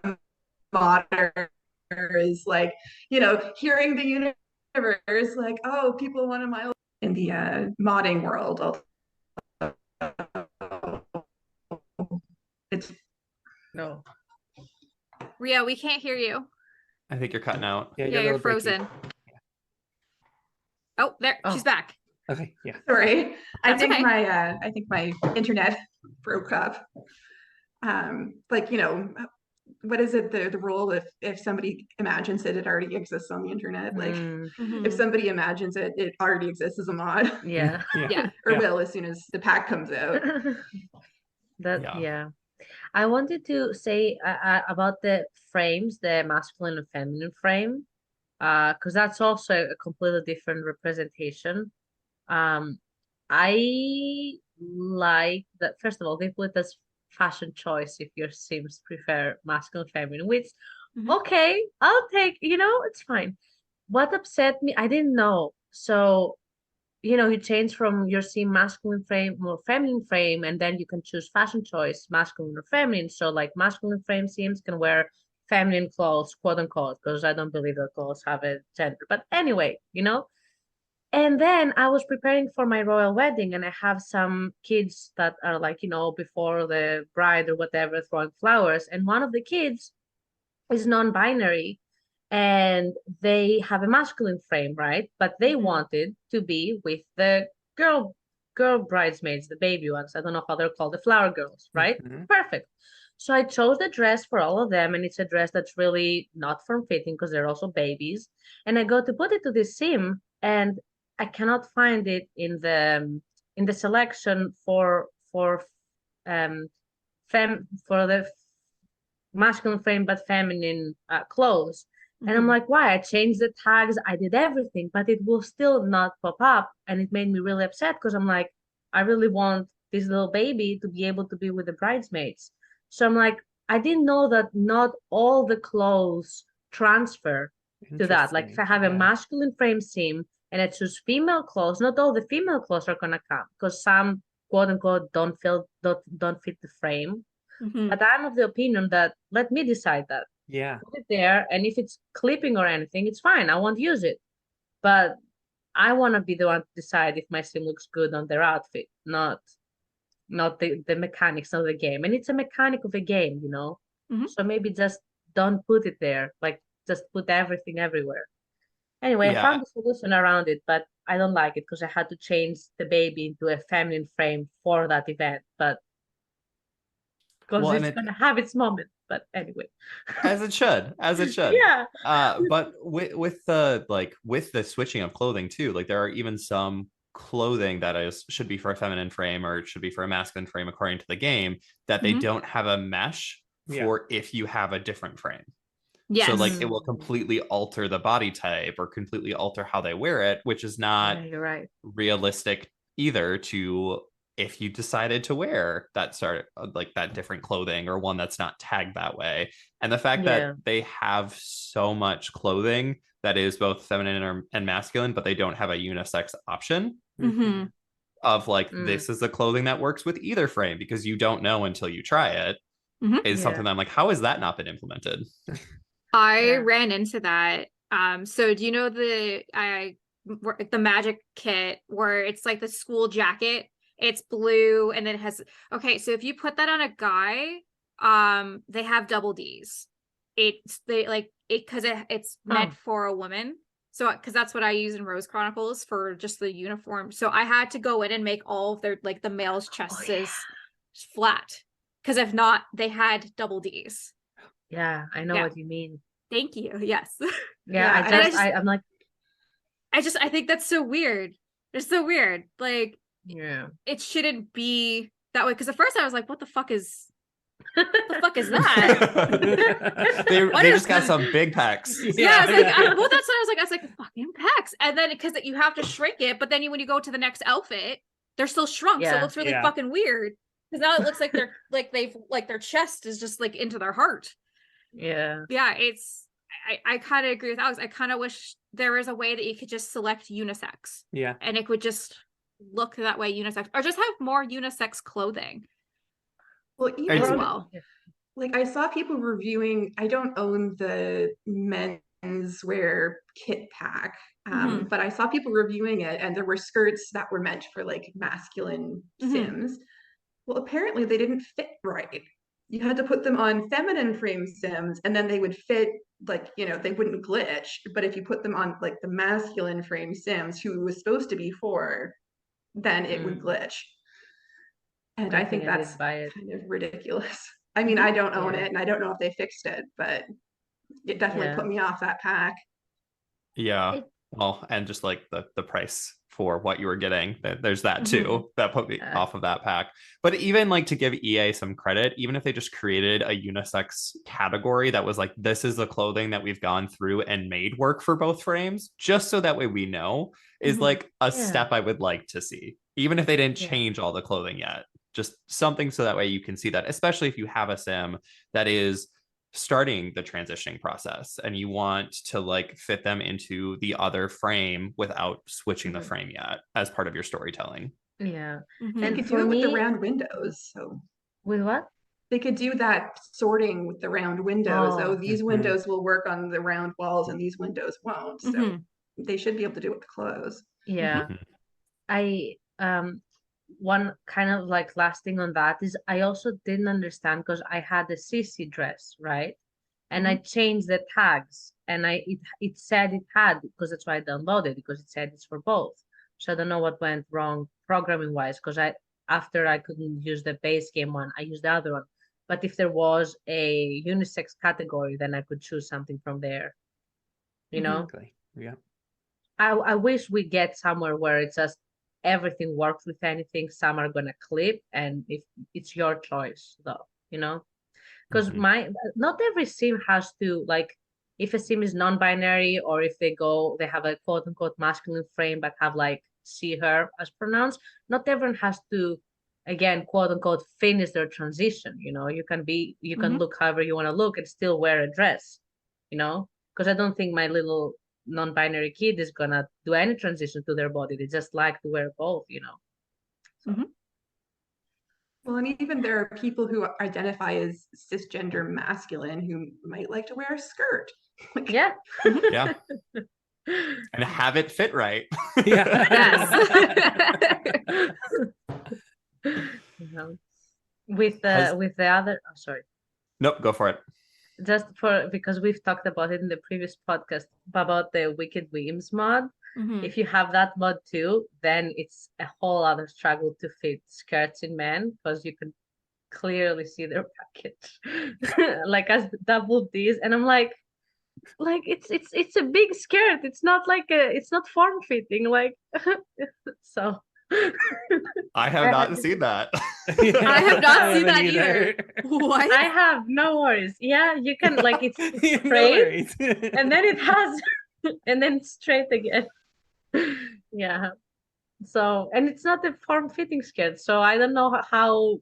modder is like, you know, hearing the universe, like, oh, people want a milestone in the modding world. It's no. Ria, we can't hear you. I think you're cutting out. Yeah, you're frozen. Oh, there, she's back. Okay, yeah. Sorry, That's I think my internet broke up. Like, you know, what is it, the rule, if somebody imagines it already exists on the internet? Like, if somebody imagines it already exists as a mod. Yeah. Or will, as soon as the pack comes out. I wanted to say about the frames, the masculine and feminine frame, because that's also a completely different representation. I like that, first of all, they put this fashion choice if your sims prefer masculine, feminine, which okay, I'll take, you know, it's fine. What upset me, I didn't know. So, you know, you change from your sim masculine frame or feminine frame, and then you can choose fashion choice, masculine or feminine. So like masculine frame sims can wear feminine clothes, quote unquote, because I don't believe that clothes have a gender. But anyway, you know. And then I was preparing for my royal wedding, and I have some kids that are like, you know, before the bride or whatever, throwing flowers. And one of the kids is non-binary, and they have a masculine frame, right? But they wanted to be with the girl bridesmaids, the baby ones. I don't know how they're called, the flower girls, right? Perfect. So I chose the dress for all of them, and it's a dress that's really not form-fitting because they're also babies. And I go to put it to this sim, and I cannot find it in the selection for the masculine frame but feminine clothes. And I'm like, why? I changed the tags, I did everything, but it will still not pop up. And it made me really upset, because I'm like, I really want this little baby to be able to be with the bridesmaids. So I'm like, I didn't know that not all the clothes transfer to that. Like if I have a masculine frame sim and I choose female clothes, not all the female clothes are gonna come, because some quote unquote don't fit the frame. But I'm of the opinion that let me decide that. Yeah. Put it there, and if it's clipping or anything, it's fine. I won't use it. But I want to be the one to decide if my sim looks good on their outfit, not the mechanics of the game. And it's a mechanic of a game, you know. So maybe just don't put it there. Like just put everything everywhere. Anyway, I found a solution around it, but I don't like it because I had to change the baby into a feminine frame for that event. But because it's gonna have its moment. But anyway, as it should. Yeah. But with the switching of clothing too, like there are even some clothing that should be for a feminine frame or should be for a masculine frame according to the game, that they don't have a mesh for if you have a different frame. So like it will completely alter the body type or completely alter how they wear it, which is not realistic either, to if you decided to wear that sort of like that different clothing or one that's not tagged that way. And the fact that they have so much clothing that is both feminine and masculine, but they don't have a unisex option. of like, this is the clothing that works with either frame, because you don't know until you try it. Is something that I'm like, how has that not been implemented? I ran into that. So do you know the magic kit where it's like the school jacket? It's blue and it has, okay, so if you put that on a guy, they have double D's. It's meant for a woman. So because that's what I use in Rose Chronicles for just the uniform. So I had to go in and make all of their, like, the male's chests flat, because if not, they had double D's. Yeah, I know what you mean. Thank you. Yes. I'm like, I think that's so weird. It's so weird. Like, it shouldn't be that way. Because at first I was like, what the fuck is that? they just got some big pecs. Yeah, I was like, that's what I was like, fucking pecs. And then because you have to shrink it, but then when you go to the next outfit, they're still shrunk. So it looks really fucking weird. Because now it looks like they're like their chest is just like into their heart. Yeah. I kind of agree with Alex. I kind of wish there was a way that you could just select unisex. Yeah. And it would just look that way, unisex, or just have more unisex clothing. Well, even as well. Like, I saw people reviewing, I don't own the menswear kit pack, but I saw people reviewing it, and there were skirts that were meant for like masculine Sims. Well, apparently they didn't fit right. You had to put them on feminine frame Sims, and then they would fit, like, you know, they wouldn't glitch. But if you put them on like the masculine frame Sims, who it was supposed to be for, then it would glitch. And I think that's kind of ridiculous. I mean, I don't own it, and I don't know if they fixed it, but it definitely put me off that pack. Yeah. Well, and just like the price for what you were getting, there's that too, that put me off of that pack. But even like, to give EA some credit, even if they just created a unisex category that was like, this is the clothing that we've gone through and made work for both frames, just so that way we know, is like a step I would like to see, even if they didn't change all the clothing yet. Just something so that way you can see that, especially if you have a sim that is starting the transitioning process and you want to like fit them into the other frame without switching the frame yet as part of your storytelling. Yeah. And they could do it with the round windows. So with what? They could do that sorting with the round windows. Oh, these windows will work on the round walls and these windows won't. So they should be able to do it with clothes. Yeah. One kind of like last thing on that is I also didn't understand, because I had a CC dress, right? And I changed the tags, and it said it had, because that's why I downloaded, because it said it's for both. So I don't know what went wrong programming wise, because after I couldn't use the base game one, I used the other one. But if there was a unisex category, then I could choose something from there. You know? Exactly. Yeah. I wish we get somewhere where it's just everything works with anything. Some are gonna clip, and if it's your choice, though, you know, because not every sim has to, like, if a sim is non-binary, or if they have a quote-unquote masculine frame but have like she, her as pronouns, not everyone has to, again, quote-unquote, finish their transition. You know, you can look however you want to look and still wear a dress, you know, because I don't think my little non-binary kid is gonna do any transition to their body. They just like to wear both, you know. So. Well, and even there are people who identify as cisgender masculine who might like to wear a skirt. Yeah. Yeah. And have it fit right. Yes. With the other, sorry. Nope, go for it. Just because we've talked about it in the previous podcast about the Wicked Whims mod. If you have that mod too, then it's a whole other struggle to fit skirts in men, because you can clearly see their package like as double D's, and I'm like it's a big skirt. It's not it's not form fitting, like so. I have not seen that. I have not seen that either. What? I have, no worries. Yeah, you can, like, it's straight, and then it has, and then straight again. Yeah. So, and it's not a form-fitting skirt, so I don't know how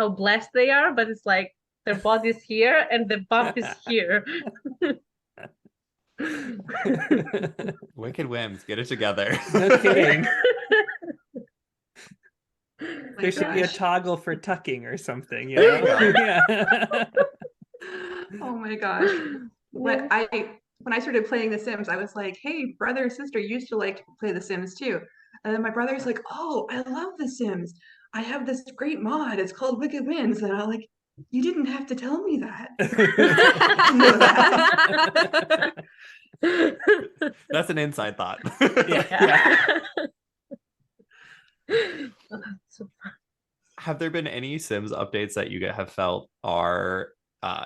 blessed they are, but it's like their body's here and the bump is here. Wicked Whims, get it together. No kidding. There should be a gosh. toggle for tucking or something, you There know? you go. Yeah. Oh my gosh. When I started playing The Sims, I was like, hey, brother, sister used to like to play The Sims too. And then my brother's like, oh, I love The Sims. I have this great mod. It's called Wicked Wins. And I'm like, you didn't have to tell me that. Know that. That's an inside thought. Yeah. So Have there been any Sims updates that you have felt are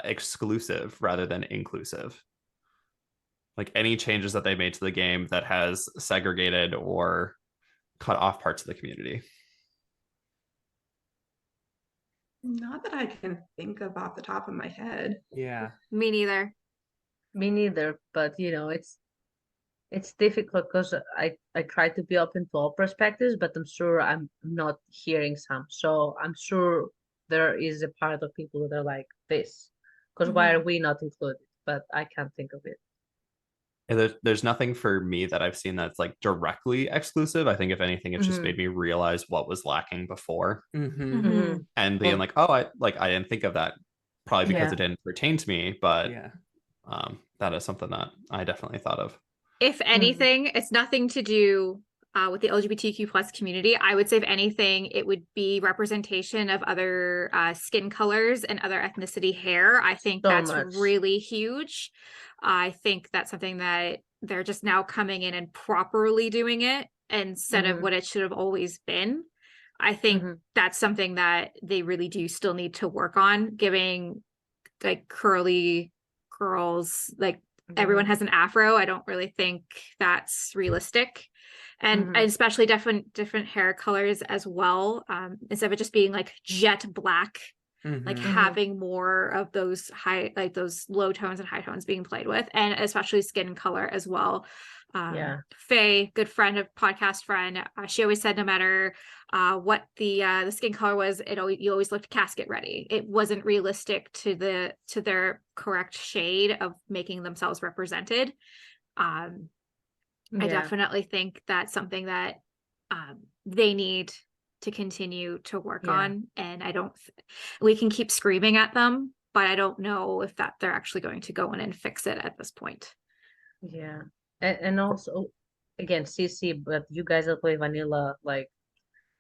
exclusive rather than inclusive? Like any changes that they made to the game that has segregated or cut off parts of the community? Not that I can think of off the top of my head. Yeah. Me neither. Me neither, but you know, it's difficult because I try to be open to all perspectives, but I'm sure I'm not hearing some. So I'm sure there is a part of people that are like this, because why are we not included? But I can't think of it. And there's nothing for me that I've seen that's like directly exclusive. I think if anything, it's just made me realize what was lacking before, Mm-hmm. and being like, oh, I didn't think of that, probably because Yeah. it didn't pertain to me. But Yeah. that is something that I definitely thought of. If anything, it's nothing to do with the LGBTQ plus community. I would say if anything, it would be representation of other skin colors and other ethnicity hair. I think So that's much. really huge. I think that's something that they're just now coming in and properly doing it instead of what it should have always been. I think that's something that they really do still need to work on, giving like curly girls, like everyone has an afro. I don't really think that's realistic. And especially different hair colors as well. Instead of it just being like jet black, like having more of those high, like those low tones and high tones being played with, and especially skin color as well. Faye, good friend of podcast friend, she always said no matter what the skin color was, you always looked casket ready. It wasn't realistic to their correct shade of making themselves represented. I definitely think that's something that they need to continue to work on, and we can keep screaming at them, but I don't know if that they're actually going to go in and fix it at this point. And also again, CC, but you guys that play vanilla, like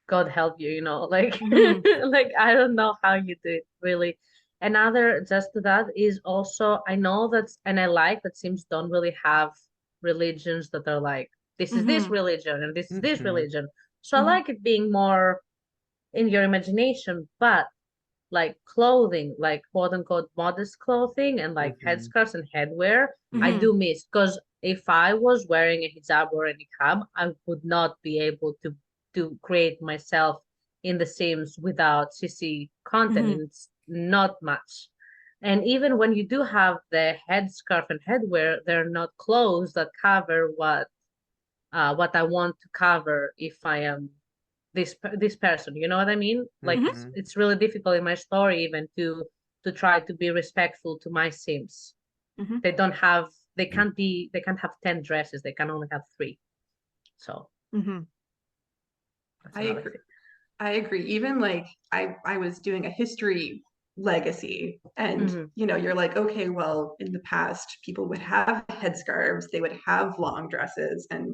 God help you, you know, like like I don't know how you do it really. Another just to that is also, I know that's, and I like that Sims don't really have religions that are like, this is this religion and this is this religion. So I like it being more in your imagination, but like clothing, like quote unquote modest clothing and like headscarves and headwear, I do miss, because if I was wearing a hijab or a niqab, I would not be able to create myself in the Sims without CC content. It's not much. And even when you do have the headscarf and headwear, they're not clothes that cover what I want to cover if I am this person, you know what I mean? Like it's really difficult in my story even to try to be respectful to my Sims. They can't have 10 dresses, they can only have 3. So I agree. Even like I was doing a history legacy, and you're like, okay, well, in the past people would have headscarves, they would have long dresses, and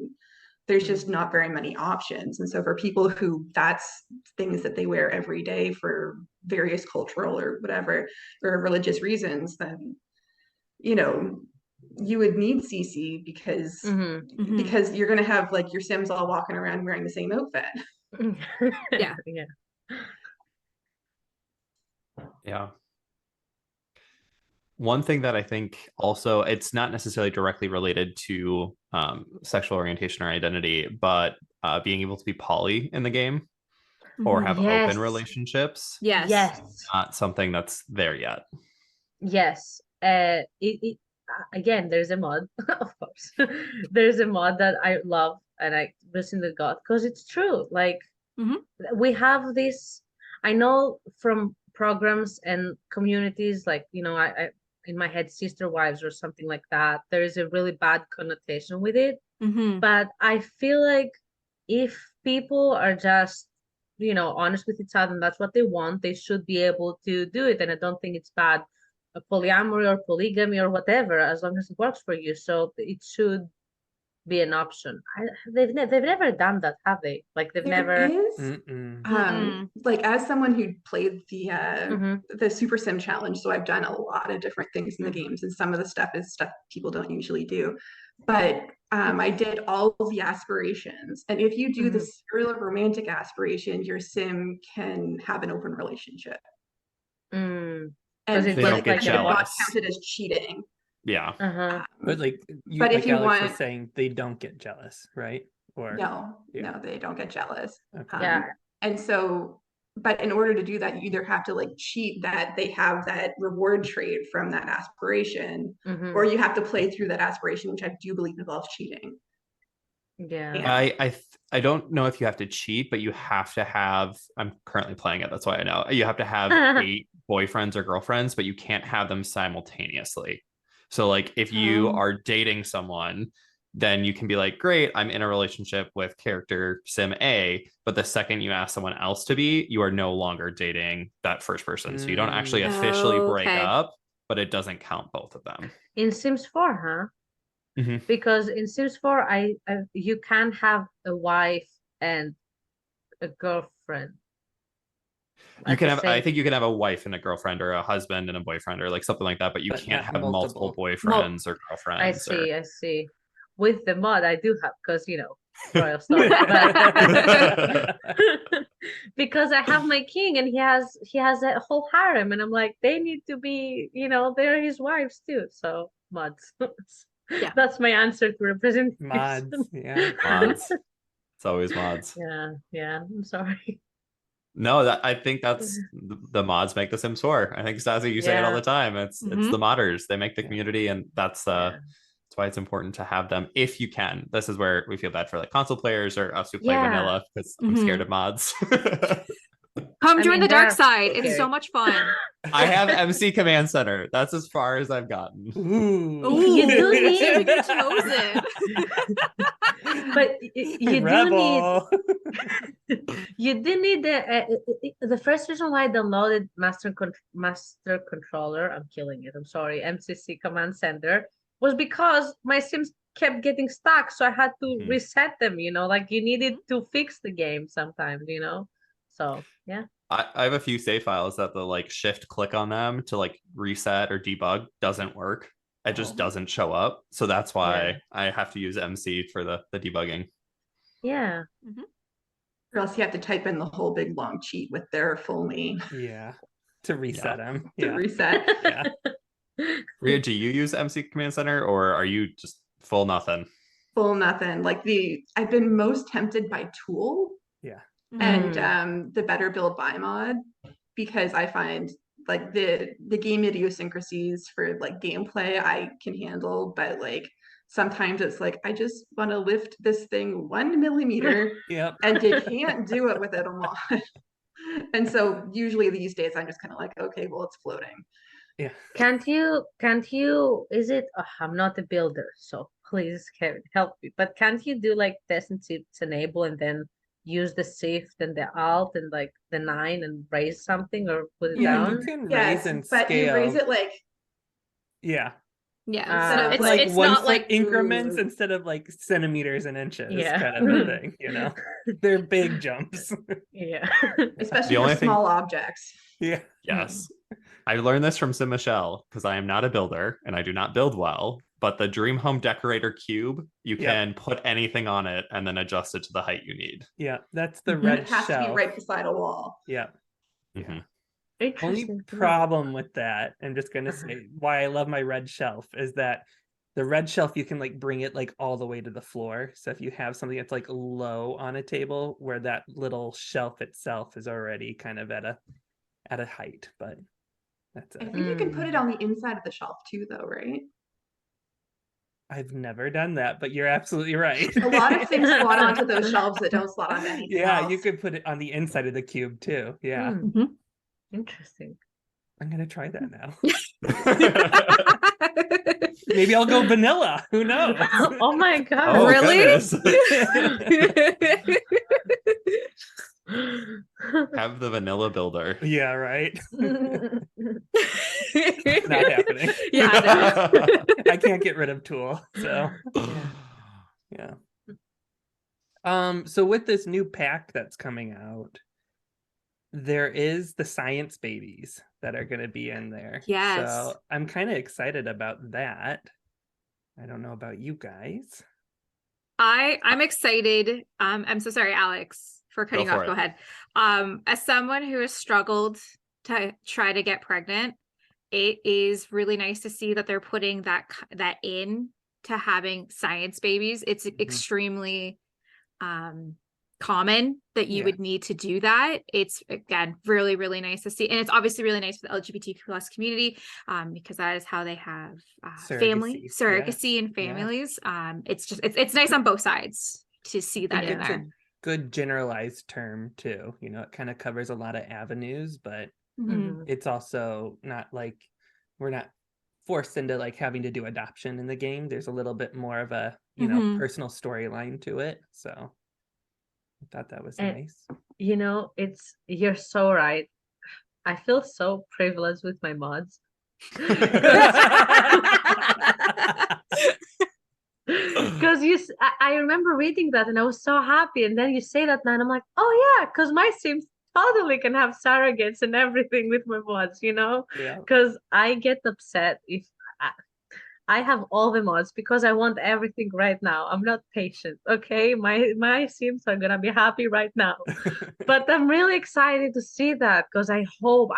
there's just not very many options. And so for people who that's things that they wear every day for various cultural or whatever or religious reasons, then you would need CC because you're going to have like your Sims all walking around wearing the same outfit. Yeah. One thing that I think also, it's not necessarily directly related to sexual orientation or identity, but being able to be poly in the game or have open relationships. Yes. Not something that's there yet. Yes. It again, there's a mod, of course. There's a mod that I love and I recently got because it's true. Like we have this, I know from programs and communities, like, I in my head, sister wives or something like that, there is a really bad connotation with it. But I feel like if people are just honest with each other and that's what they want, they should be able to do it. And I don't think it's bad, polyamory or polygamy or whatever, as long as it works for you. So it should be an option. They've never done that, have they? Like they've There never. is, like as someone who played the Super Sim Challenge, so I've done a lot of different things in the games, and some of the stuff is stuff people don't usually do. But I did all of the aspirations, and if you do the serial romantic aspiration, your sim can have an open relationship. And they don't get jealous. Not counted as cheating. Yeah. But like, but like if you Alex want, was saying, they don't get jealous, right? Or no, they don't get jealous. Okay. And so, but in order to do that, you either have to like cheat that they have that reward trait from that aspiration, or you have to play through that aspiration, which I do believe involves cheating. Yeah. I don't know if you have to cheat, but you have to have, I'm currently playing it, that's why I know. You have to have 8 boyfriends or girlfriends, but you can't have them simultaneously. So like if you are dating someone, then you can be like, great, I'm in a relationship with character sim A, but the second you ask someone else to be, you are no longer dating that first person. So you don't actually officially break up, but it doesn't count both of them. In Sims 4, huh? Because in Sims 4, you can have a wife and a girlfriend. You can have, I think you can have a wife and a girlfriend, or a husband and a boyfriend, or like something like that, but you can't have multiple boyfriends or girlfriends. I see. With the mod, I do have, because royal story. Because I have my king, and he has a whole harem, and I'm like, they need to be, they're his wives too. So mods. Yeah, that's my answer to representation. Mods, yeah. Mods. It's always mods. Yeah. I'm sorry. No, I think that's the mods make the Sims 4. I think, Stasi, you say it all the time. It's the modders. They make the community, and that's why it's important to have them if you can. This is where we feel bad for like console players or us who play vanilla, because I'm scared of mods. Come join the dark side. It's so much fun. I have MC Command Center. That's as far as I've gotten. Ooh, you do need to chosen. But you do need the first reason why I downloaded Master Controller, I'm killing it, I'm sorry, MCC Command Center, was because my Sims kept getting stuck, so I had to reset them, like you needed to fix the game sometimes, so yeah. I have a few save files that the like shift click on them to like reset or debug doesn't work. It just doesn't show up. So that's why I have to use MC for the debugging. Yeah. Or else you have to type in the whole big long cheat with their full name. Yeah. To reset them. To reset. Yeah. Rhea, do you use MC Command Center, or are you just full nothing? Full nothing. Like I've been most tempted by Tool. Yeah. And the Better Build Buy mod, because I find like the game idiosyncrasies for like gameplay I can handle, but like sometimes it's like I just want to lift this thing 1 millimeter and you can't do it with it a mod. And so usually these days I'm just kind of like, okay, well, it's floating. Yeah. Can't you is it I'm not a builder, so please help me, but can't you do like test and see it's enable and then use the shift and the alt and like the 9 and raise something or put it down? You can raise and scale. But you raise it like it's 1 foot like increments instead of like centimeters and inches, kind of a thing, They're big jumps. Especially for small objects. Yes. I learned this from Sim Michelle, because I am not a builder and I do not build well, but the Dream Home Decorator cube, you can put anything on it and then adjust it to the height you need. Yeah, that's the red shelf. It has to be right beside a wall. Yeah. Only problem with that, I'm just gonna say why I love my red shelf, is that the red shelf, you can like bring it like all the way to the floor. So if you have something that's like low on a table, where that little shelf itself is already kind of at a height, but that's it. I think you can put it on the inside of the shelf too, though, right? I've never done that, but you're absolutely right. A lot of things slot onto those shelves that don't slot on anything else. You could put it on the inside of the cube too. Yeah. Interesting. I'm gonna try that now. Maybe I'll go vanilla. Who knows? Oh my god! Really? Have the vanilla builder. Yeah, right. Not Not happening. Yeah, no. I can't get rid of Tool. So yeah. So with this new pack that's coming out, there is the science babies that are going to be in there. Yes. So I'm kind of excited about that. I don't know about you guys. I'm excited. I'm so sorry, Alex, for cutting Go off. for Go it. ahead. As someone who has struggled to try to get pregnant, it is really nice to see that they're putting that in to having science babies. It's extremely common that you would need to do that. It's, again, really, really nice to see. And it's obviously really nice for the LGBTQ plus community, because that is how they have family surrogacy and families. It's just, it's nice on both sides to see that in It's there. a good generalized term too. You know, it kind of covers a lot of avenues, but it's also not like we're not forced into like having to do adoption in the game. There's a little bit more of a, you know, personal storyline to it. So I thought that was nice. You know, you're so right. I feel so privileged with my mods. Because I remember reading that and I was so happy, and then you say that now and I'm like, oh yeah, because my Sims totally can have surrogates and everything with my mods, you know? Yeah. Because I get upset if I have all the mods because I want everything right now. I'm not patient, okay? My Sims are gonna be happy right now. But I'm really excited to see that because I hope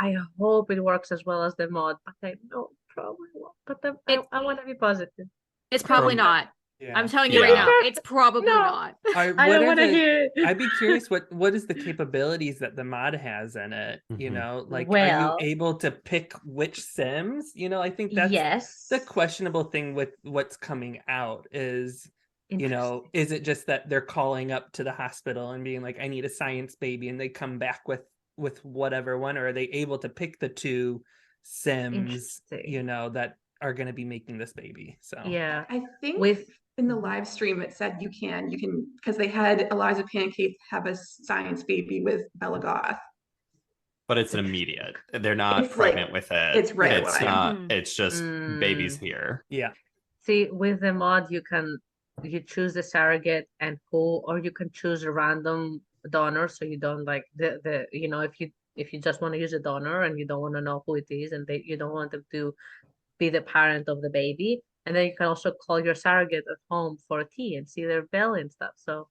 it works as well as the mod. But I know probably won't. But I want to be positive. It's probably not. Yeah. I'm telling you right now, it's probably not. I don't want to hear it. I'd be curious what is the capabilities that the mod has in it, you know, like are you able to pick which Sims? You know, I think that's the questionable thing with what's coming out is, you know, is it just that they're calling up to the hospital and being like, I need a science baby, and they come back with whatever one, or are they able to pick the two Sims, you know, that are going to be making this baby? So yeah, I think in the live stream it said you can because they had Eliza Pancake have a science baby with Bella Goth. But it's an immediate. They're not pregnant with it. It's right. It's not. It's just babies here. Yeah. See, with the mod, you choose the surrogate and who, or you can choose a random donor, so you don't like the you know, if you just want to use a donor and you don't want to know who it is, and you don't want them to be the parent of the baby, and then you can also call your surrogate at home for tea and see their belly and stuff. So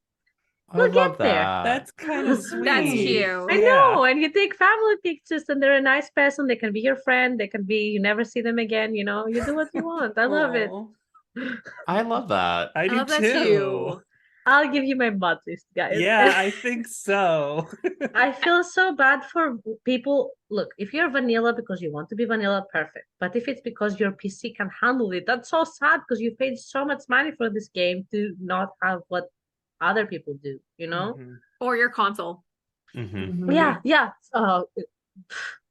we'll get there. That's kind of sweet. That's cute. I know. And you take family pictures and they're a nice person. They can be your friend. They can be, you never see them again. You know, you do what you want. I love it. I love that. I do love that too. I'll give you my mod list, guys. Yeah, I think so. I feel so bad for people. Look, if you're vanilla because you want to be vanilla, perfect. But if it's because your PC can handle it, that's so sad because you paid so much money for this game to not have what other people do, you know? Or your console. Yeah.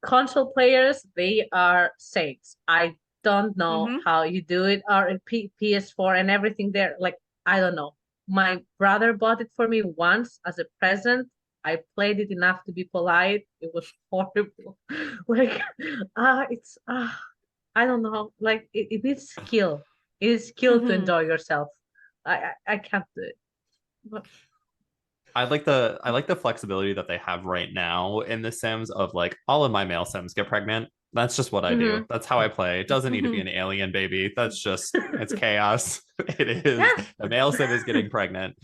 Console players, they are saints. I don't know how you do it. Or PS4 and everything there. Like, I don't know. My brother bought it for me once as a present. I played it enough to be polite. It was horrible. Like, I don't know. Like, it needs skill. It is skill to enjoy yourself. I can't do it. But... I like the flexibility that they have right now in the Sims of like all of my male Sims get pregnant. That's just what I do. That's how I play. It doesn't need to be an alien baby. That's just, it's chaos. It is. The male Sim is getting pregnant.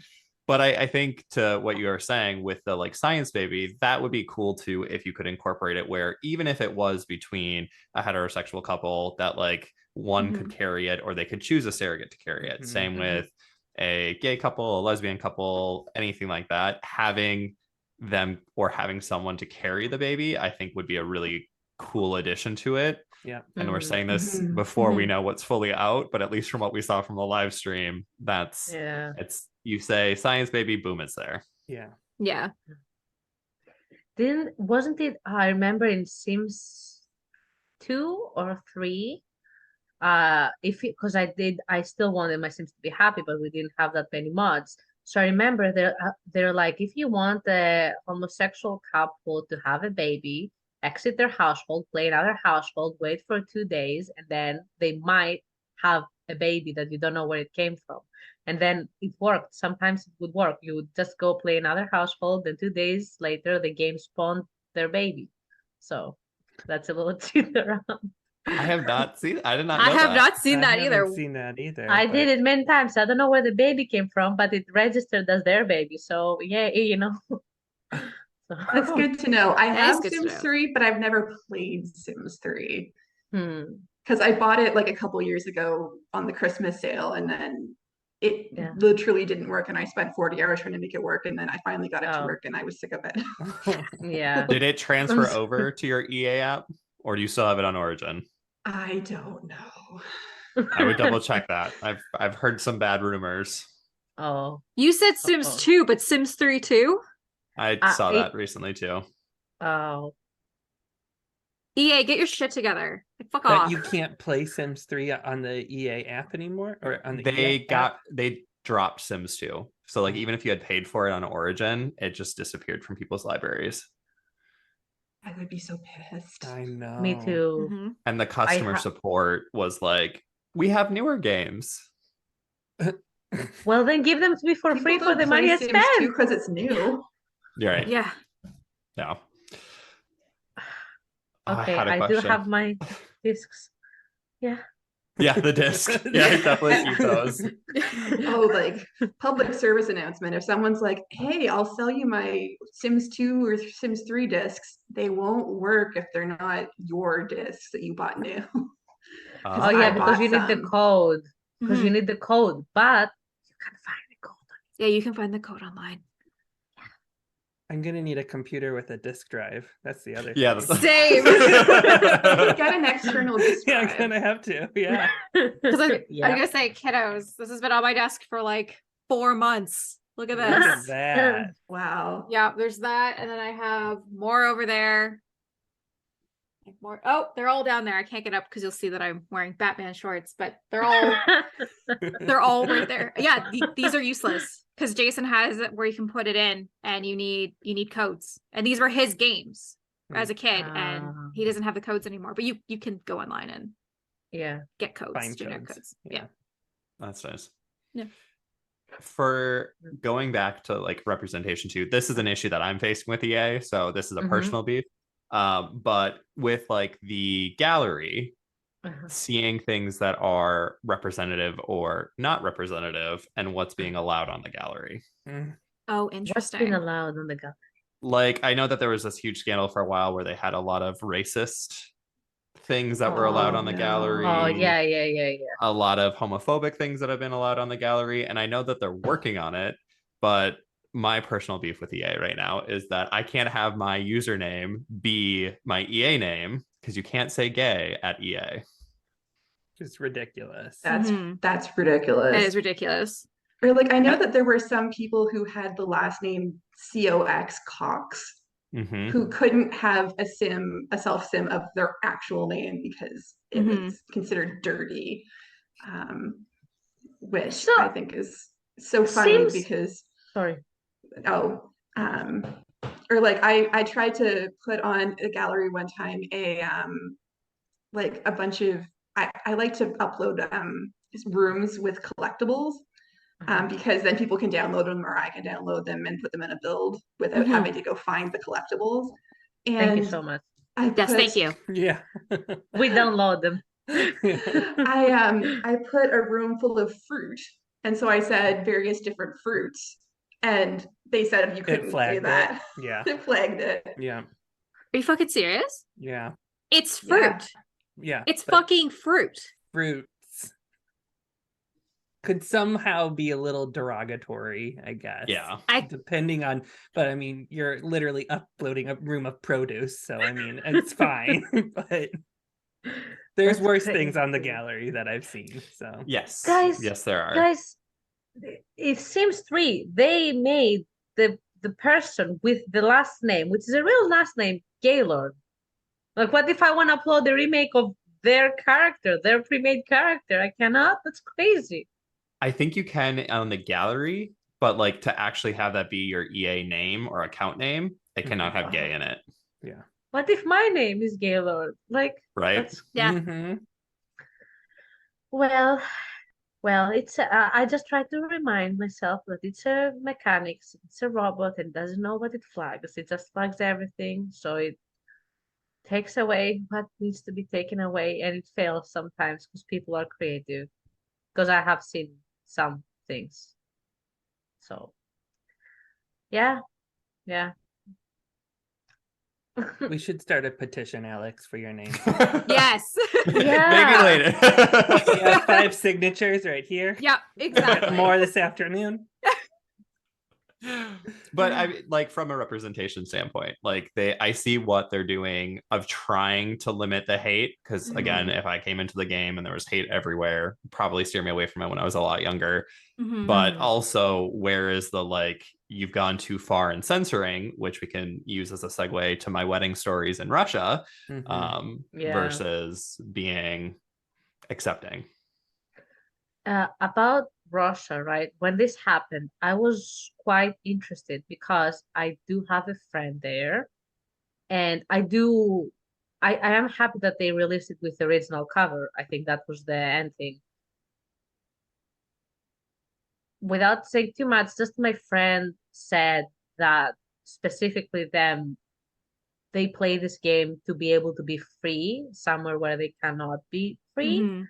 But I think to what you are saying with the like science baby, that would be cool too if you could incorporate it where even if it was between a heterosexual couple that like one could carry it or they could choose a surrogate to carry it. Same with a gay couple, a lesbian couple, anything like that. Having them or having someone to carry the baby, I think would be a really cool addition to it. Yeah. And we're saying this before we know what's fully out, but at least from what we saw from the live stream, it's you say science baby, boom, it's there. Yeah. Wasn't it, I remember in Sims 2 or 3, because I still wanted my Sims to be happy, but we didn't have that many mods. So I remember they're like, if you want a homosexual couple to have a baby, exit their household, play another household, wait for 2 days, and then they might have a baby that you don't know where it came from. And then it worked. Sometimes it would work. You would just go play another household, then 2 days later, the game spawned their baby. So that's a little cheat around. I have not seen. I did not I know have that. not seen I that haven't either. seen that either. I but- did it many times. I don't know where the baby came from, but it registered as their baby. So yeah, you know. That's good to know. I That is have good to Sims know. 3, but I've never played Sims 3 Hmm. because I bought it like a couple years ago on the Christmas sale, and then it Yeah. literally didn't work, and I spent 40 hours trying to make it work, and then I finally got it to Oh. work, and I was sick of it. Yeah. Did it transfer sorry. over to your EA app, or do you still have it on Origin? I don't know. I would double check that. I've heard some bad rumors. Oh. You said Sims Uh-oh. 2, but Sims 3 too? I saw it- that recently too. Oh. EA, get your shit together. Like, fuck That off. you can't play Sims 3 on the EA app anymore, or on the They EA app? they dropped Sims 2. So like even if you had paid for it on Origin, it just disappeared from people's libraries. I would be so pissed. I know. Me too. Mhm. And the customer support was like, "We have newer games." Well, then give them to me for People free for don't the play money I Sims spent. 2 because it's new. You're right. Yeah. No. Oh, Okay, had a I do question. have my discs. Yeah. Yeah, the disc. Yeah, I definitely keep those. Oh, like public service announcement. If someone's like, hey, I'll sell you my Sims 2 or Sims 3 discs, they won't work if they're not your discs that you bought new. Oh yeah, I because bought you need the some. code. Because you Mhm. need the code, but you can find the code. Yeah, you can find the code online. I'm gonna need a computer with a disk drive. That's the other Yeah, thing. that's- Same. Get an external disk Yeah, I'm drive. gonna have to. Yeah. Because I'm Yeah. gonna say, kiddos, this has been on my desk for like 4 months. Look at Look at this. that. Wow. Yeah, there's that, and then I have more over there. Like more. Oh, they're all down there. I can't get up because you'll see that I'm wearing Batman shorts, but they're all right there. Yeah, these are useless because Jason has it where you can put it in, and you need codes. And these were his games as a kid, and he doesn't have the codes anymore. But you can go online and Yeah. get codes, Find generic codes. codes. Yeah. Yeah. That's nice. Yeah. For going back to like representation too, this is an issue that I'm facing with EA. So this is a Mhm. personal beef. But with like the gallery, Uh-huh. seeing things that are representative or not representative and what's being allowed on the gallery. Mm. Oh, What's interesting. been allowed on the gallery? Like I know that there was this huge scandal for a while where they had a lot of racist things that were allowed Oh, on the no. gallery. Oh yeah. A lot of homophobic things that have been allowed on the gallery. And I know that they're working on it, but my personal beef with EA right now is that I can't have my username be my EA name because you can't say gay at EA. Just ridiculous. That's Mhm. that's ridiculous. That is ridiculous. Or like I know that there were some people who had the last name Cox Mm-hmm. who couldn't have a self sim of their actual name because it Mhm. was considered dirty, which So- I think is so funny Sims- because Sorry. or like I tried to put on a gallery one time like a bunch of I like to upload rooms with collectibles because then people can download them or I can download them and put them in a build without Mhm. having to go find the collectibles. And Thank you so much. Yes, thank you. Yeah. We download them. I put a room full of fruit, and so I said various different fruits, and they said you couldn't say flagged that. it. Yeah. It flagged it. Yeah. Are you fucking serious? Yeah. It's fruit. Yeah. Yeah. It's but fucking fruit. fruits could somehow be a little derogatory, I guess. Yeah. Depending on, but I mean, you're literally uploading a room of produce, so I mean, it's fine. But there's That's worse things on the crazy. gallery that I've seen. So Yes. Guys- Yes, there are. Guys, it Sims 3, they made the person with the last name, which is a real last name, Gaylord. Like, what if I want to upload the remake of their character, their pre-made character? I cannot? That's crazy. I think you can on the gallery, but like to actually have that be your EA name or account name, it cannot have gay in it. Yeah. What if my name is Gaylord? Like, Right? that's, Yeah. Mm-hmm. well, it's I just try to remind myself that it's a mechanics, it's a robot and doesn't know what it flags. It just flags everything, so it takes away what needs to be taken away, and it fails sometimes because people are creative. Because I have seen some things. So, yeah. We should start a petition, Alex, for your name. Yes. Yeah. Maybe later. We have 5 signatures right here. Yep, exactly. More this afternoon. But I like from a representation standpoint, like I see what they're doing of trying to limit the hate. Because again, if I came into the game and there was hate everywhere, probably steer me away from it when I was a lot younger. Mhm. But also, where is the like you've gone too far in censoring, which we can use as a segue to my wedding stories in Russia, Yeah. versus being accepting. About Russia, right? When this happened, I was quite interested because I do have a friend there, and I am happy that they released it with the original cover. I think that was the end thing. Without saying too much, just my friend said that specifically they play this game to be able to be free somewhere where they cannot be free, Mhm.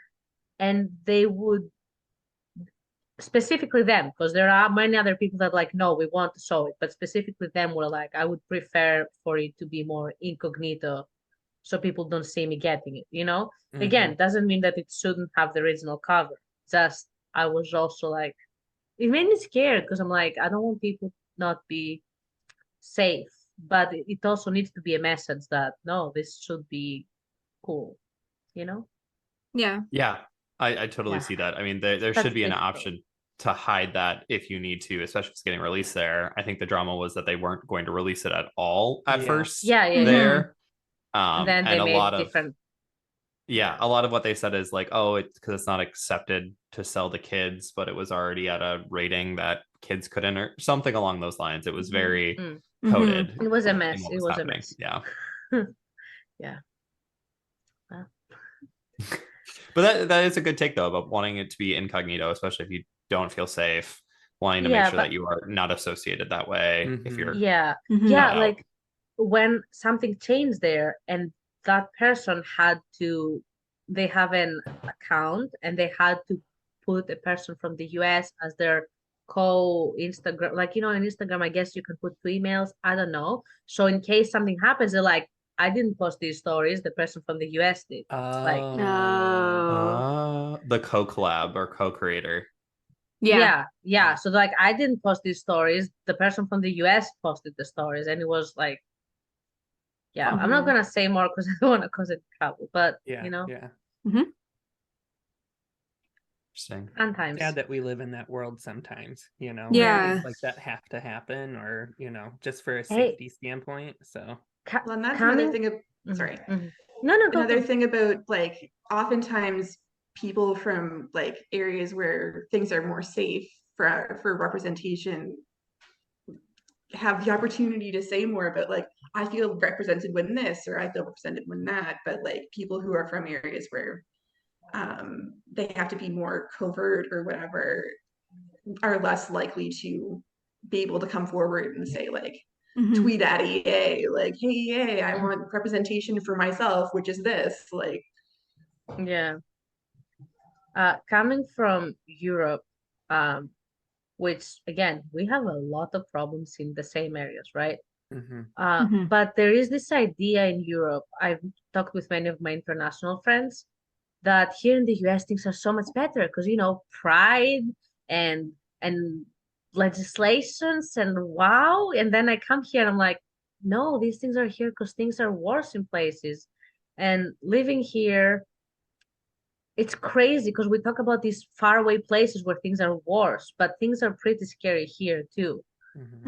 and they would specifically them, because there are many other people that like, no, we want to show it, but specifically them were like, I would prefer for it to be more incognito so people don't see me getting it, you know? Again, doesn't mean that it shouldn't have the original cover. Just I was also like, it made me scared because I'm like, I don't want people not be safe, but it also needs to be a message that no, this should be cool, you know? Yeah. Yeah, I totally Yeah. see that. I mean, there That's should be an difficult. option to hide that if you need to, especially if it's getting released there. I think the drama was that they weren't going to release it at all at Yeah. first Yeah. there. And then they And a made lot of different. a lot of what they said is like, oh, it's because it's not accepted to sell to kids, but it was already at a rating that kids couldn't, or something along those lines. It was very coded. It was a in mess. what It was a happening. mess. Yeah. Yeah. Well, But that is a good take though, about wanting it to be incognito, especially if you don't feel safe, wanting to make sure that you are not associated that way. If you're yeah. Mhm. Yeah, not out. like when something changed there and that person they have an account and they had to put a person from the US as their co-Instagram, like, you know, on Instagram, I guess you can put 2 emails. I don't know. So in case something happens, they're like, I didn't post these stories. The person from the US did. Like, Oh. The co-collab or co-creator. Yeah. yeah. So like, I didn't post these stories. The person from the US posted the stories, and it was like, yeah. I'm not gonna say more because I don't want to cause it trouble. But you know, Interesting. sometimes. Sad that we live in that world sometimes, you know. Yeah. Things like that have to happen, or, you know, just for a safety standpoint. So Well, and that's another thing of sorry. No, go. Another thing about like oftentimes people from like areas where things are more safe for representation have the opportunity to say more about like, I feel represented when this, or I feel represented when that. But like people who are from areas where they have to be more covert or whatever are less likely to be able to come forward and say like, tweet at EA, like, hey EA, I want representation for myself, which is this, like. Yeah. Coming from Europe, which again, we have a lot of problems in the same areas, right? But there is this idea in Europe. I've talked with many of my international friends that here in the US things are so much better because, you know, pride and legislations and wow. And then I come here and I'm like, no, these things are here because things are worse in places. And living here, it's crazy because we talk about these faraway places where things are worse, but things are pretty scary here too.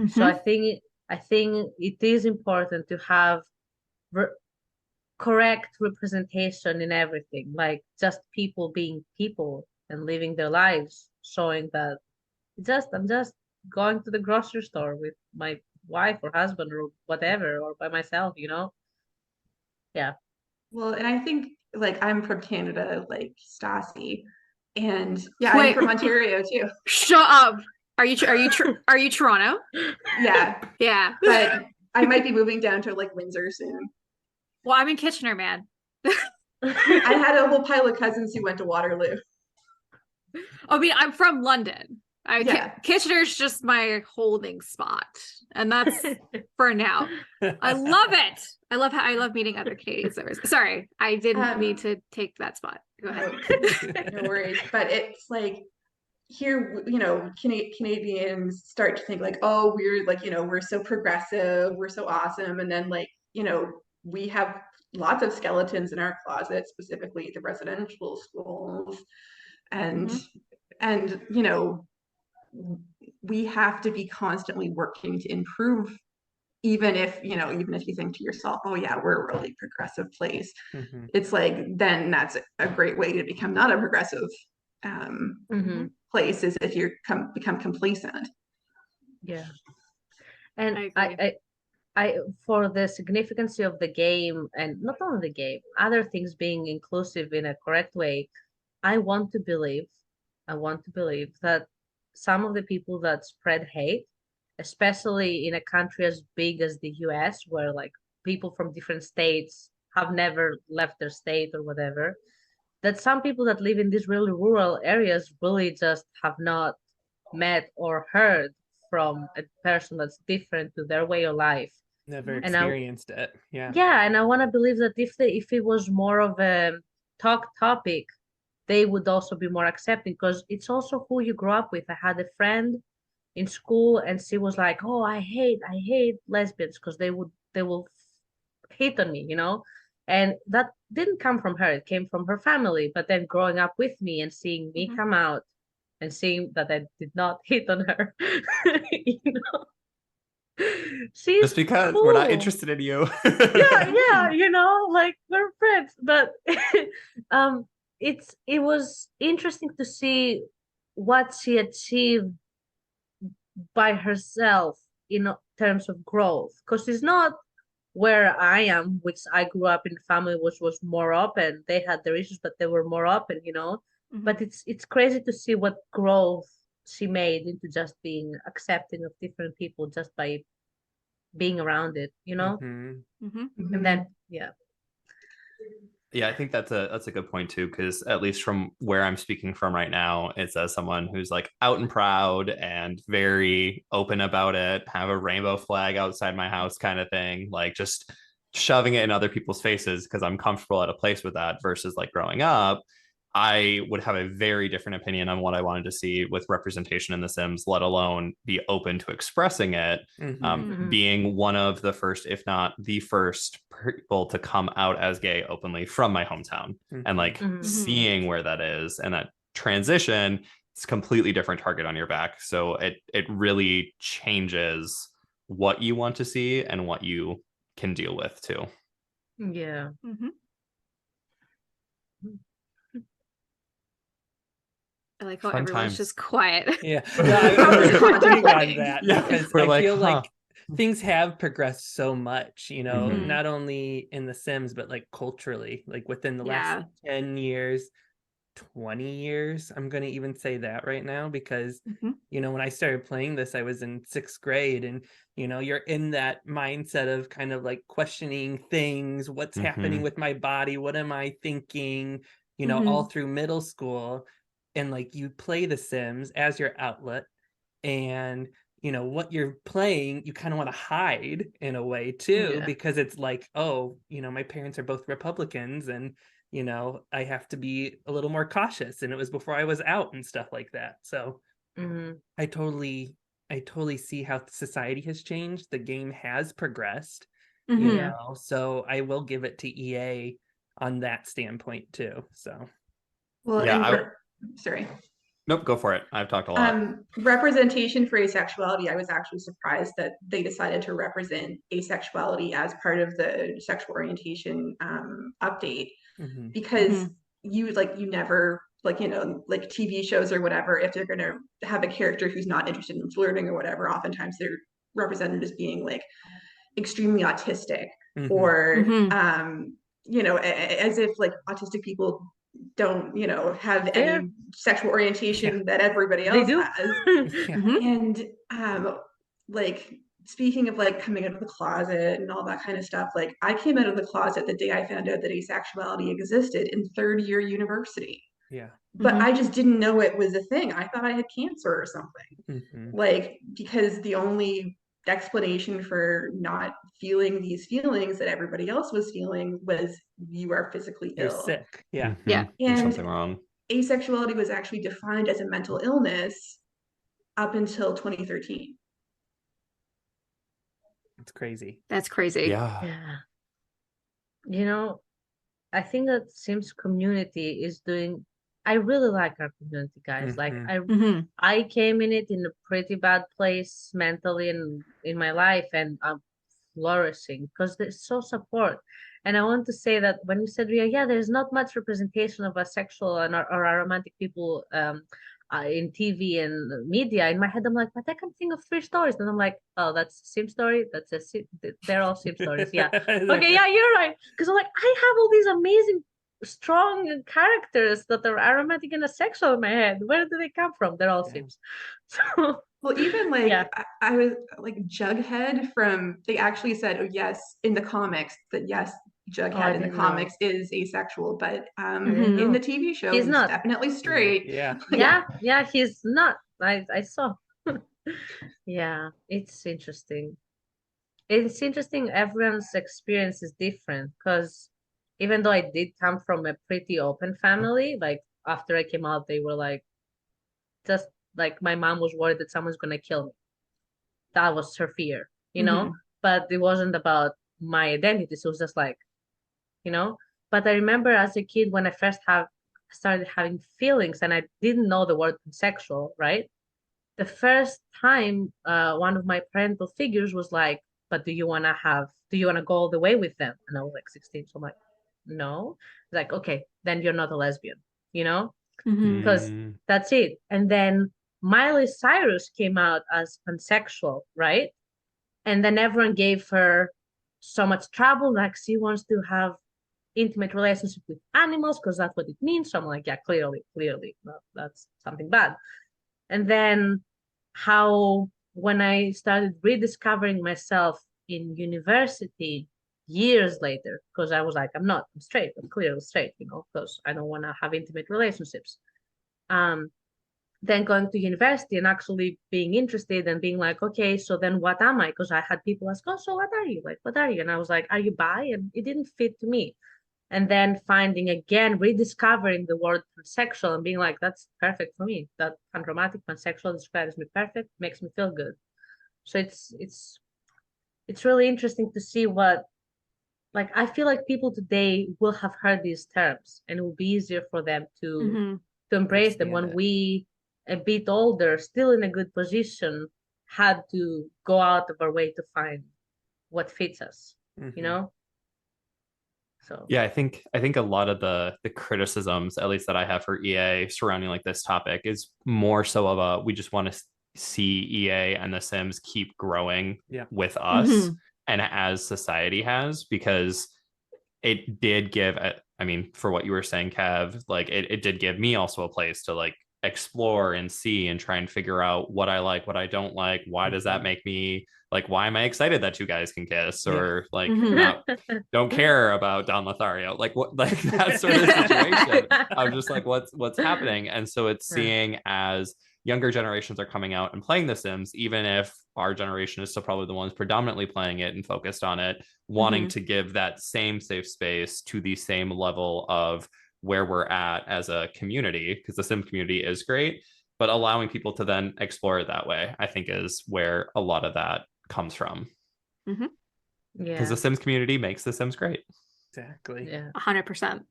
So I think it is important to have correct representation in everything, like just people being people and living their lives, showing that I'm just going to the grocery store with my wife or husband or whatever, or by myself, Yeah. Well, and I think like I'm from Canada, like Stassi, and yeah, I'm Wait. from Ontario too. Shut up. Are you Toronto? Yeah, Yeah. but I might be moving down to like Windsor soon. Well, I'm in Kitchener, man. I had a whole pile of cousins who went to Waterloo. I mean, I'm from London. Yeah. Kitchener's just my holding spot, and that's for now. I love it. I love meeting other Canadians. Sorry, I didn't mean to take that spot. Go ahead. No worries. But it's like here, Canadians start to think like, oh, we're like, we're so progressive, we're so awesome, and then like, we have lots of skeletons in our closet, specifically the residential schools, and we have to be constantly working to improve, even if you think to yourself, oh yeah, we're a really progressive place. It's like, then that's a great way to become not a progressive place, is if you become complacent. Yeah. And I I for the significance of the game, and not only the game, other things being inclusive in a correct way, I want to believe that some of the people that spread hate, especially in a country as big as the US, where like people from different states have never left their state or whatever, that some people that live in these really rural areas really just have not met or heard from a person that's different to their way of life. Never And experienced it. Yeah. Yeah, and I want to believe that if it was more of a topic, they would also be more accepting, because it's also who you grow up with. I had a friend in school, and she was like, "Oh, I hate lesbians because they will hit on me," and that didn't come from her. It came from her family. But then growing up with me and seeing me come out and seeing that I did not hit on her, she's just because cool. We're not interested in you. yeah, like we're friends. But it was interesting to see what she achieved by herself in terms of growth, because it's not where I am, which I grew up in a family which was more open. They had their issues, but they were more open, but it's crazy to see what growth she made into just being accepting of different people just by being around it, and then Yeah, I think that's a good point too, because at least from where I'm speaking from right now, it's as someone who's like out and proud and very open about it, have a rainbow flag outside my house kind of thing, like just shoving it in other people's faces because I'm comfortable at a place with that, versus like growing up, I would have a very different opinion on what I wanted to see with representation in The Sims, let alone be open to expressing it. Being one of the first, if not the first people to come out as gay openly from my hometown, and like seeing where that is, and that transition, it's a completely different target on your back. So it really changes what you want to see and what you can deal with too. Yeah. I like how Fun everyone's times. just quiet. Yeah. No, I was commenting on that because We're I feel like things have progressed so much, not only in The Sims, but like culturally, like within the last 10 years, 20 years. I'm going to even say that right now because, when I started playing this, I was in 6th grade, and, you're in that mindset of kind of like questioning things, what's happening with my body, what am I thinking, all through middle school. And like you play The Sims as your outlet, and what you're playing, you kind of want to hide in a way too, because it's like, oh, my parents are both Republicans, and I have to be a little more cautious, and it was before I was out and stuff like that. So I totally see how society has changed. The game has progressed, so I will give it to EA on that standpoint too. So sorry. Nope, go for it. I've talked a lot. Representation for asexuality, I was actually surprised that they decided to represent asexuality as part of the sexual orientation update, because you never like, you know, like TV shows or whatever, if they're going to have a character who's not interested in flirting or whatever, oftentimes they're represented as being like extremely autistic or, you know, as if like autistic people don't, you know, have any sexual orientation that everybody else has. And like, speaking of like coming out of the closet and all that kind of stuff, like I came out of the closet the day I found out that asexuality existed in third year university. But I just didn't know it was a thing. I thought I had cancer or something. Like, because the only explanation for not feeling these feelings that everybody else was feeling was you are physically You're ill. sick. Yeah. There's something wrong. Asexuality was actually defined as a mental illness up until 2013. It's crazy. That's crazy. Yeah. You know, I think that Sims community is doing. I really like our community, guys. Like I came in it in a pretty bad place mentally and in my life, and I'm flourishing because there's so support. And I want to say that when you said, Ria, yeah, there's not much representation of asexual and or aromantic people in TV and media. In my head, I'm like, but I can think of 3 stories, and I'm like, oh, that's a Sim story. They're all Sim stories. Yeah. Okay. Yeah, you're right. Because I'm like, I have all these amazing, strong characters that are aromantic and asexual in my head. Where do they come from? They're all Sims. So. Well, even like I was like Jughead from, they actually said, oh yes, in the comics that yes, Jughead in the comics is asexual, but in the TV show he's not definitely straight. Yeah, he's not. I saw. Yeah, it's interesting. It's interesting. Everyone's experience is different because even though I did come from a pretty open family, like after I came out, they were like, just like my mom was worried that someone's gonna kill me. That was her fear, you know. But it wasn't about my identity. So it was just like, you know. But I remember as a kid when I first started having feelings, and I didn't know the word pansexual, right? The first time, one of my parental figures was like, "But do you wanna go all the way with them?" And I was like 16, so I'm like, "No." Like, okay, then you're not a lesbian, you know, because that's it. And then Miley Cyrus came out as pansexual, right? And then everyone gave her so much trouble, like she wants to have intimate relationship with animals because that's what it means. So I'm like, yeah, clearly, no, that's something bad. And then how when I started rediscovering myself in university years later, because I was like, I'm straight, I'm clearly straight, you know, because I don't want to have intimate relationships. Then going to university and actually being interested and being like, okay, so then what am I? Because I had people ask, oh, so what are you? Like, what are you? And I was like, are you bi? And it didn't fit to me. And then finding again, rediscovering the word pansexual and being like, that's perfect for me. That panromantic pansexual describes me perfect, makes me feel good. So it's really interesting to see what, like, I feel like people today will have heard these terms and it will be easier for them to embrace them when we, a bit older, still in a good position, had to go out of our way to find what fits us, you know? So yeah, I think a lot of the criticisms, at least that I have for EA surrounding like this topic, is more so of a we just want to see EA and The Sims keep growing with us and as society has, because it did give, I mean, for what you were saying, Kev, like it did give me also a place to like explore and see and try and figure out what I like, what I don't like. Why does that make me like, why am I excited that 2 guys can kiss, or like don't care about Don Lothario, like what, like that sort of situation. I'm just like, what's happening? And so it's seeing as younger generations are coming out and playing The Sims, even if our generation is still probably the ones predominantly playing it and focused on it, wanting to give that same safe space to the same level of where we're at as a community, because the Sim community is great, but allowing people to then explore it that way, I think is where a lot of that comes from. Because the Sims community makes the Sims great. Exactly. 100%.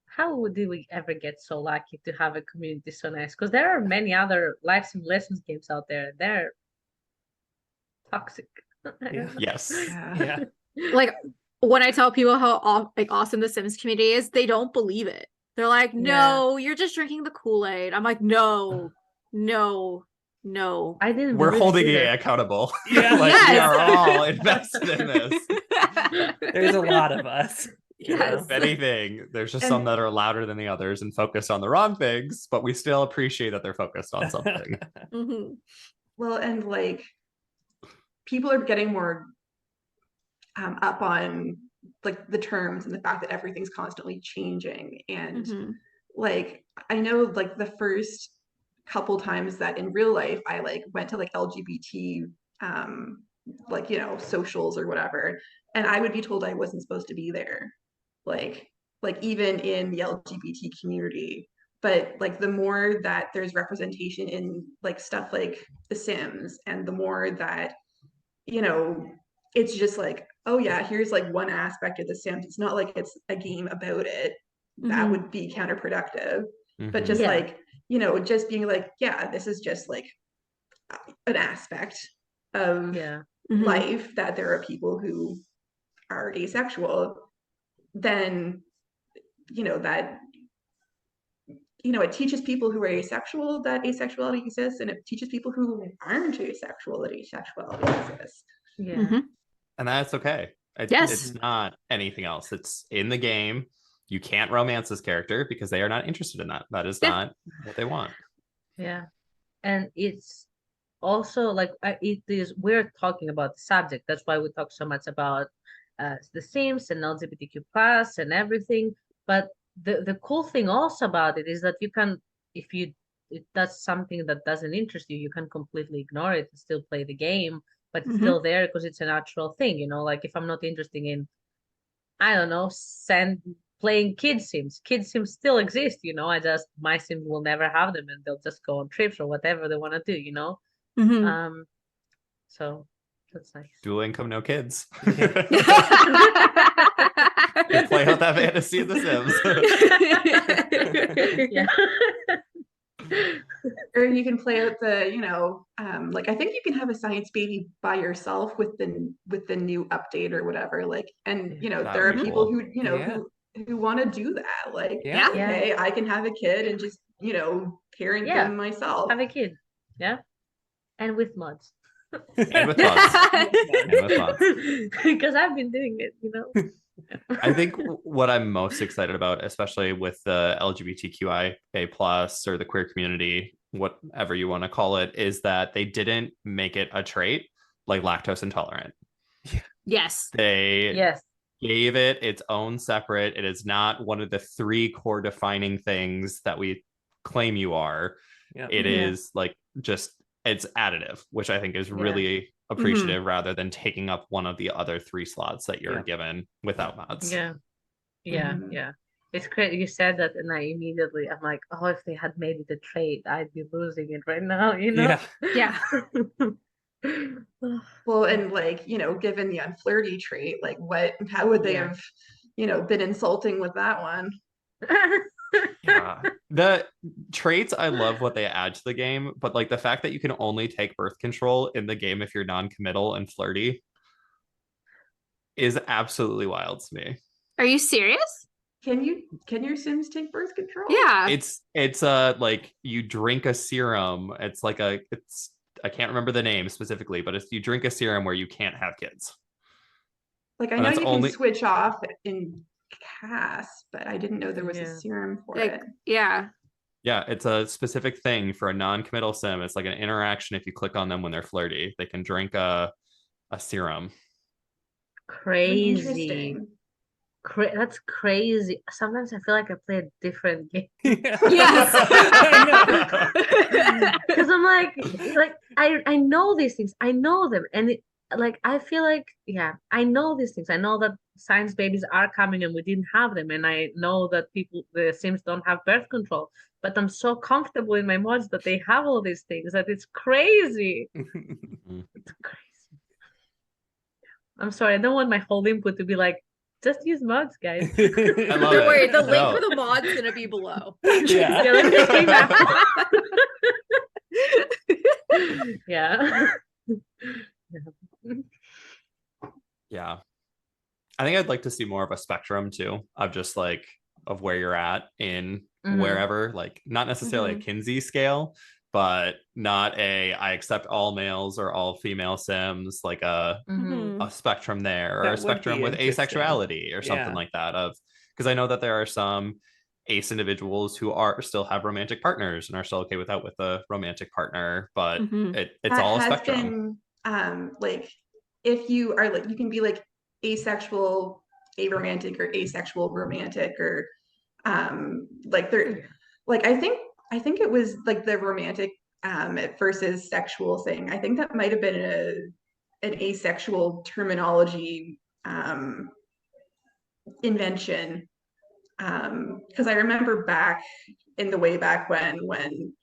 How did we ever get so lucky to have a community so nice? Because there are many other life simulations games out there. They're toxic. Yes. Like when I tell people how like awesome the Sims community is, they don't believe it. They're like, no, you're just drinking the Kool-Aid. I'm like, no. I didn't We're believe holding it EA either. accountable. Yeah. Like Yes. we are all invested in this. There's a lot of us. you know? Yes. If anything, there's just And- some that are louder than the others and focused on the wrong things, but we still appreciate that they're focused on something. Mhm. Well, and like people are getting more up on like the terms and the fact that everything's constantly changing. And Mhm. like I know like the first couple times that in real life I like went to like LGBT like socials or whatever, and I would be told I wasn't supposed to be there, like even in the LGBT community. But like the more that there's representation in like stuff like The Sims, and the more that it's just like, oh yeah, here's like one aspect of The Sims, it's not like it's a game about it, that Mhm. would be counterproductive. But Mhm. just Yeah. like just being like, yeah, this is just like an aspect of Yeah. Mhm. life, that there are people who are asexual, then that it teaches people who are asexual that asexuality exists, and it teaches people who aren't asexual that asexuality exists. Yeah. Mhm. And that's okay. Yes. It's not anything else. It's in the game. You can't romance this character because they are not interested in that. That is Yeah. not what they want. Yeah. And it's also like it is we're talking about the subject. That's why we talk so much about The Sims and LGBTQ plus and everything. But the cool thing also about it is that you can, if that's something that doesn't interest you, you can completely ignore it and still play the game, but it's Mhm. still there because it's a natural thing, like if I'm not interested in, I don't know, playing Kid Sims still exist, my Sims will never have them and they'll just go on trips or whatever they want to do, Mhm. so that's nice. Dual income, no kids. Yeah. You play out that fantasy of The Sims. Yeah. Or you can play out the like I think you can have a science baby by yourself with the new update or whatever, like, and That'd there are be people cool. who Yeah. who want to do that, like, Yeah. okay, I can have a kid and just parent Yeah. them myself. Have a kid. Yeah. And with mods. And with mods. And with mods. Because I've been doing it, I think what I'm most excited about, especially with the LGBTQIA plus or the queer community, whatever you want to call it, is that they didn't make it a trait like lactose intolerant. Yes. They Yes. gave it its own separate. It is not one of the 3 core defining things that we claim you are. Yeah. It Yeah. is like just it's additive, which I think is really appreciative rather than taking up one of the other 3 slots that you're given without mods. Yeah. Yeah. Mhm. Yeah. It's great. You said that, and I'm like, oh, if they had made it a trade, I'd be losing it right now, Yeah. Yeah. Well, and like given the unflirty trait, like how would they Yeah. have been insulting with that one? Yeah. The traits, I love what they add to the game, but like the fact that you can only take birth control in the game if you're non-committal and flirty is absolutely wild to me. Are you serious? Can your Sims take birth control? Yeah. It's like you drink a serum. It's like I can't remember the name specifically, but you drink a serum where you can't have kids. Like I And know that's you only- can switch off in CAS, but I didn't know there was Yeah. a serum for Like, it. yeah. Yeah, it's a specific thing for a non-committal sim. It's like an interaction. If you click on them when they're flirty, they can drink a serum. Crazy. Interesting. That's crazy. Sometimes I feel like I play a different game. Yes. Because I'm like I know these things. I know them. And I feel like, I know these things. I know that science babies are coming and we didn't have them. And I know that the Sims don't have birth control. But I'm so comfortable in my mods that they have all these things that it's crazy. It's crazy. I'm sorry. I don't want my whole input to be like, just use mods, guys. I love Don't it. worry, the link No. for the mod's gonna be below. Yeah. Yeah, let's just leave that. Yeah. Yeah. I think I'd like to see more of a spectrum too, of just like, of where you're at in Mhm. wherever, like not necessarily a Kinsey scale, but not I accept all males or all female Sims, like Mhm. a spectrum there, or That a would be spectrum with interesting. asexuality or something Yeah. like that. Because I know that there are some ace individuals who still have romantic partners and are still okay with a romantic partner, but it's That all a has spectrum. been like, if you are like, you can be like asexual aromantic or asexual romantic, or like there, like I think it was like the romantic versus sexual thing. I think that might have been an asexual terminology invention, because I remember back in the way back when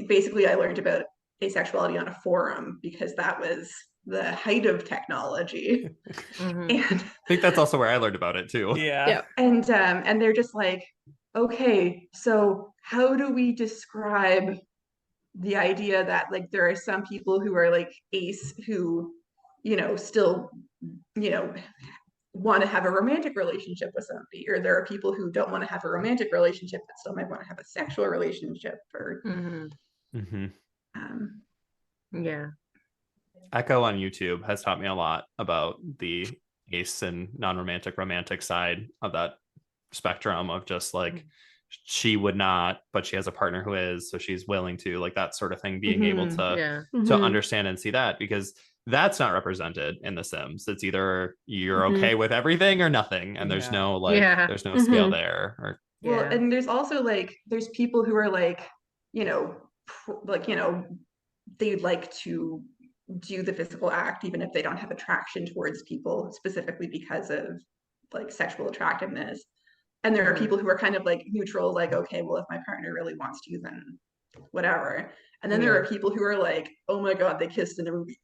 basically I learned about asexuality on a forum, because that was the height of technology. Mhm. And I think that's also where I learned about it too. Yeah. and they're just like, okay, so how do we describe the idea that like there are some people who are like ace who, still, you know want to have a romantic relationship with somebody, or there are people who don't want to have a romantic relationship but still might want to have a sexual relationship, or um, Yeah. Echo on YouTube has taught me a lot about the ace and non-romantic romantic side of that spectrum, of just like she would not, but she has a partner who is, so she's willing to, like that sort of thing, being able to understand and see that, because that's not represented in The Sims. It's either you're okay with everything or nothing, and there's no there's no scale there. Or well, and there's also like there's people who are like, like they like to do the physical act even if they don't have attraction towards people specifically because of like sexual attractiveness. And there are people who are kind of like neutral, like, okay, well, if my partner really wants to, then whatever. And then there are people who are like, oh my God, they kissed in a movie.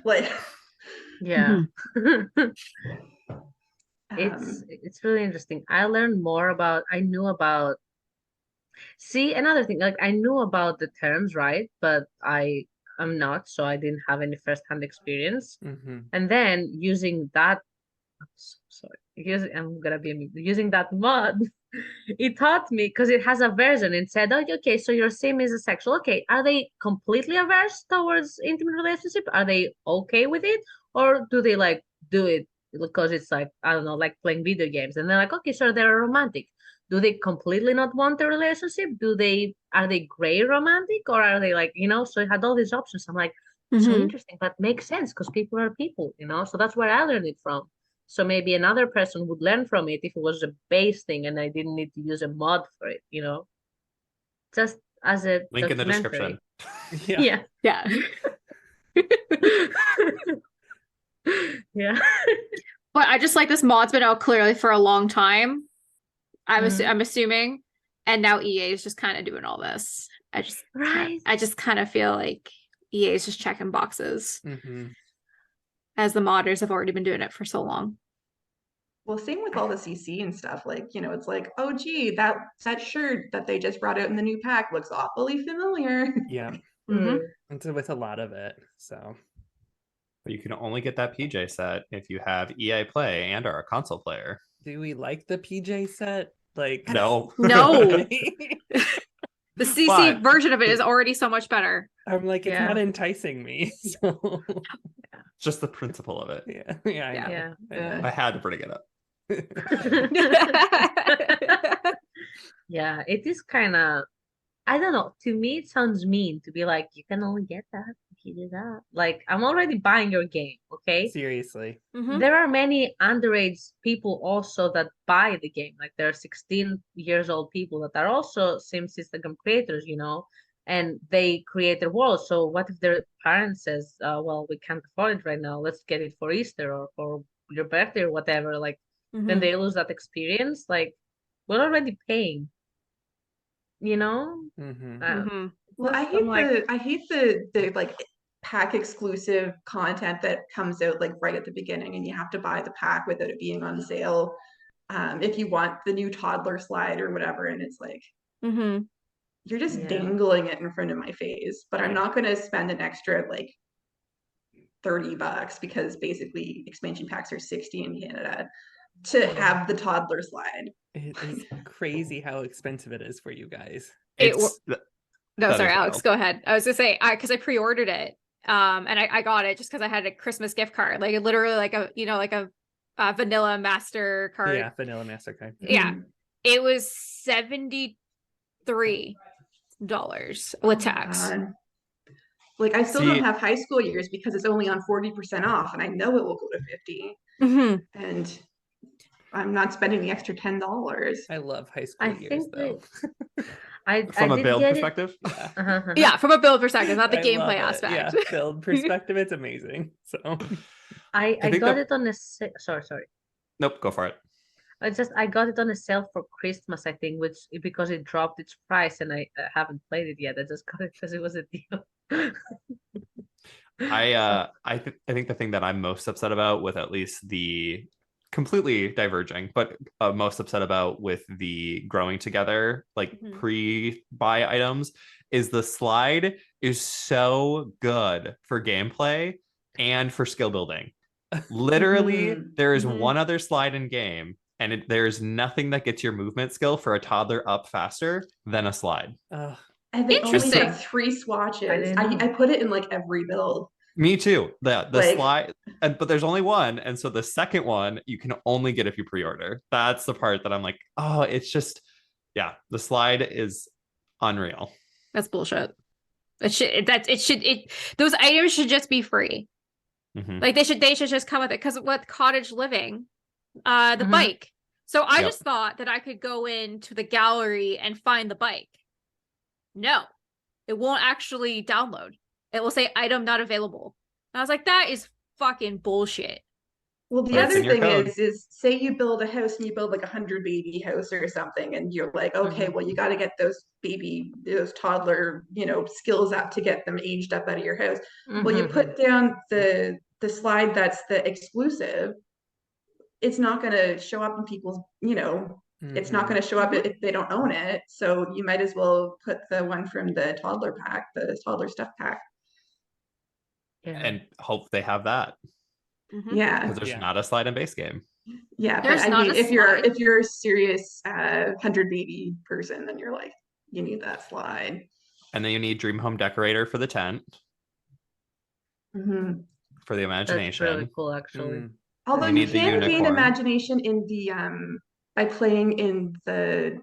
Like, It's really interesting. I knew about see, another thing, like I knew about the terms, right? But I'm not, so I didn't have any firsthand experience. And then using that, I'm gonna be using that mod. It taught me, because it has a version. It said, oh, okay, so your sim is asexual. Okay, are they completely averse towards intimate relationship? Are they okay with it, or do they like do it because it's like, I don't know, like playing video games? And they're like, okay, so they're romantic. Do they completely not want a relationship? Are they gray romantic, or are they like, So it had all these options. I'm like, so interesting, but makes sense because people are people, So that's where I learned it from. So maybe another person would learn from it if it was a base thing and I didn't need to use a mod for it, Just as a link in the description. Yeah. Yeah. Yeah. But I just like this mod's been out clearly for a long time. I'm assuming, and now EA is just kind of doing all this. I just kind of feel like EA is just checking boxes, as the modders have already been doing it for so long. Well, same with all the CC and stuff. Like, it's like, oh, gee, that shirt that they just brought out in the new pack looks awfully familiar. Yeah. And so with a lot of it, so. But you can only get that PJ set if you have EA Play and are a console player. Do we like the PJ set? Like, no. The CC version of it is already so much better. I'm like, it's not enticing me. So just the principle of it. Yeah. I had to bring it up. Yeah, it is kind of, I don't know. To me, it sounds mean to be like, you can only get that if you do that. Like, I'm already buying your game, okay? Seriously. There are many underage people also that buy the game. Like, there are 16 years old people that are also Sims Instagram creators, and they create their world. So what if their parents says, well, we can't afford it right now. Let's get it for Easter or for your birthday or whatever. Like, then they lose that experience. Like, we're already paying. Well, I hate the like pack exclusive content that comes out like right at the beginning, and you have to buy the pack without it being on sale if you want the new toddler slide or whatever. And it's like, you're just dangling it in front of my face, but I'm not going to spend an extra like $30, because basically expansion packs are $60 in Canada, to have the toddler slide. It is crazy how expensive it is for you guys. No, that sorry, is Alex, wild. go ahead. I was gonna say, because I pre-ordered it, and I got it just because I had a Christmas gift card, like literally like a vanilla MasterCard. Yeah, vanilla MasterCard. Yeah, Mhm. it was $73 with tax. God. Like I still See- don't have high school years because it's only on 40% off, and I know it will go to 50, Mhm. and I'm not spending the extra $10. I love high school I years think though. I From a did build get perspective. Yeah. it. Yeah, from a build perspective, not the I gameplay love it. aspect. Yeah, build perspective, it's amazing. So I think got that- it on a sorry. Nope, go for it. I got it on a sale for Christmas, I think, which because it dropped its price and I haven't played it yet. I just got it because it was a deal. I think the thing that I'm most upset about with at least the completely diverging, but most upset about with the growing together like Mhm. pre-buy items is the slide is so good for gameplay and for skill building. Literally, Mhm. there is Mhm. one other slide in game, and there's nothing that gets your movement skill for a toddler up faster than a slide. And they only Interesting. have 3 swatches. I didn't know. I put it in like every build. Me too. The Like- slide, but there's only one, and so the second one you can only get if you pre-order. That's the part that I'm like, oh, it's just, yeah, the slide is unreal. That's bullshit. Those items should just be free. Mhm. Like they should just come with it. Because with cottage living, the Mhm. bike. So I Yep. just thought that I could go into the gallery and find the bike. No, it won't actually download. It will say item not available. And I was like, that is fucking bullshit. Well, the But it's other in your thing code. is say you build a house and you build like 100 baby house or something, and you're like, okay, well, you got to get those toddler, skills up to get them aged up out of your house. Well, you Mhm. put down the slide that's the exclusive. It's not going to show up in people's, it's not going to show up Mhm. if they don't own it. So you might as well put the one from the toddler pack, the toddler stuff pack. Yeah. And hope they have that Mhm. Yeah. because there's Yeah. not a slide in base game. Yeah, There's but I not mean, a if you're slide. a serious 100 baby person, then you're like, you need that slide. And then you need Dream Home Decorator for the tent, Mhm. for the That's imagination. really cool, actually. Mm. Although You you need the can gain unicorn. imagination in the by playing in the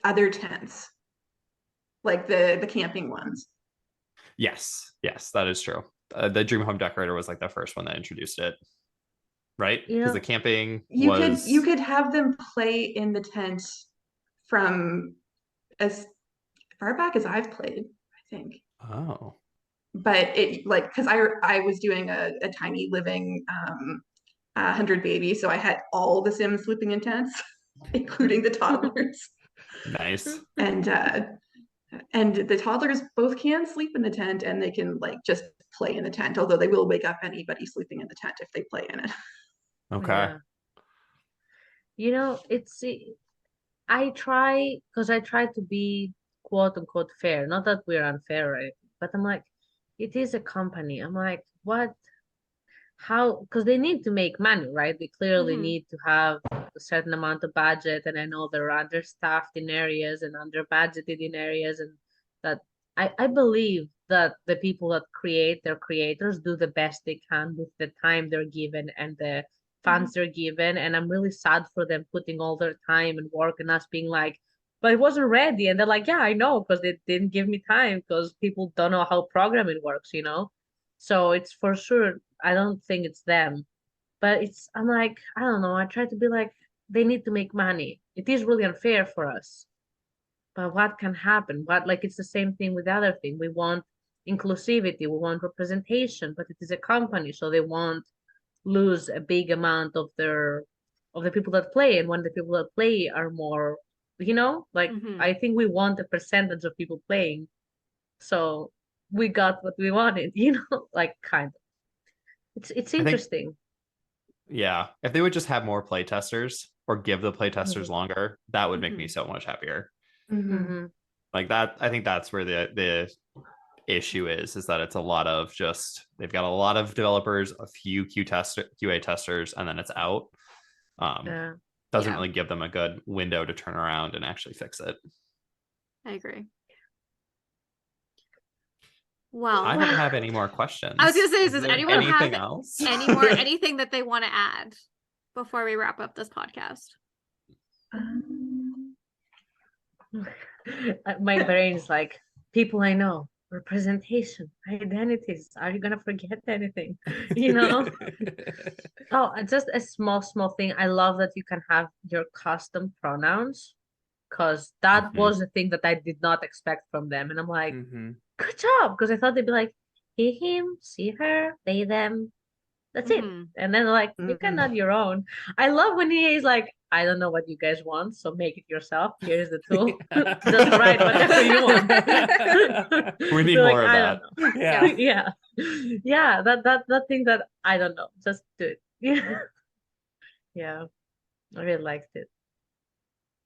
other tents, like the camping ones. Yes, that is true. The Dream Home Decorator was like the first one that introduced it, right? You Because know, the camping You was could have them play in the tent from as far back as I've played, I think. oh. But it like because I was doing a tiny living 100 baby, so I had all the Sims sleeping in tents, including the toddlers. Nice. And the toddlers both can sleep in the tent, and they can like just play in the tent, although they will wake up anybody sleeping in the tent if they play in it. Okay. Yeah. I try to be quote unquote fair. Not that we're unfair, right? But I'm like, it is a company. I'm like, what? How? Because they need to make money, right? They clearly Mhm. need to have a certain amount of budget, and I know they're understaffed in areas and under budgeted in areas, and that I believe that the people that create their creators do the best they can with the time they're given and the funds they're given, and I'm really sad for them putting all their time and work and us being like, but it wasn't ready, and they're like, yeah, I know, because they didn't give me time because people don't know how programming works. So it's for sure, I don't think it's them, but I'm like, I don't know, I try to be like, they need to make money. It is really unfair for us, but what can happen? It's the same thing with the other thing. We want inclusivity, we want representation, but it is a company, so they won't lose a big amount of the people that play. And when the people that play are more, Mhm. I think we want a percentage of people playing, so we got what we wanted, kind of. It's I think, interesting. yeah, if they would just have more playtesters or give the playtesters Mhm. longer, that would make me Mhm. so much happier. Mhm. Like that, I think that's where the issue is that it's a lot of just they've got a lot of developers, a few QA testers, and then it's out. Yeah. doesn't Yeah. really give them a good window to turn around and actually fix it. I agree. Well, I don't have any more questions. I was gonna say, Is does there anyone anything have else? anything that they want to add before we wrap up this podcast? My brain's like, people I know, representation, identities. Are you gonna forget anything? You know? Oh, just a small thing. I love that you can have your custom pronouns, because that Mhm. was the thing that I did not expect from them. And I'm like, Mm-hmm. good job, because I thought they'd be like, he, him, she, her, they, them. That's it. Mhm. And then like, you can add your own. I love when he is like, I don't know what you guys want, so make it yourself. Here's the tool. Just write whatever you want. We need They're more of I that. don't know. Yeah. Yeah. That thing that I don't know. Just do it. Yeah. Yeah. I really liked it.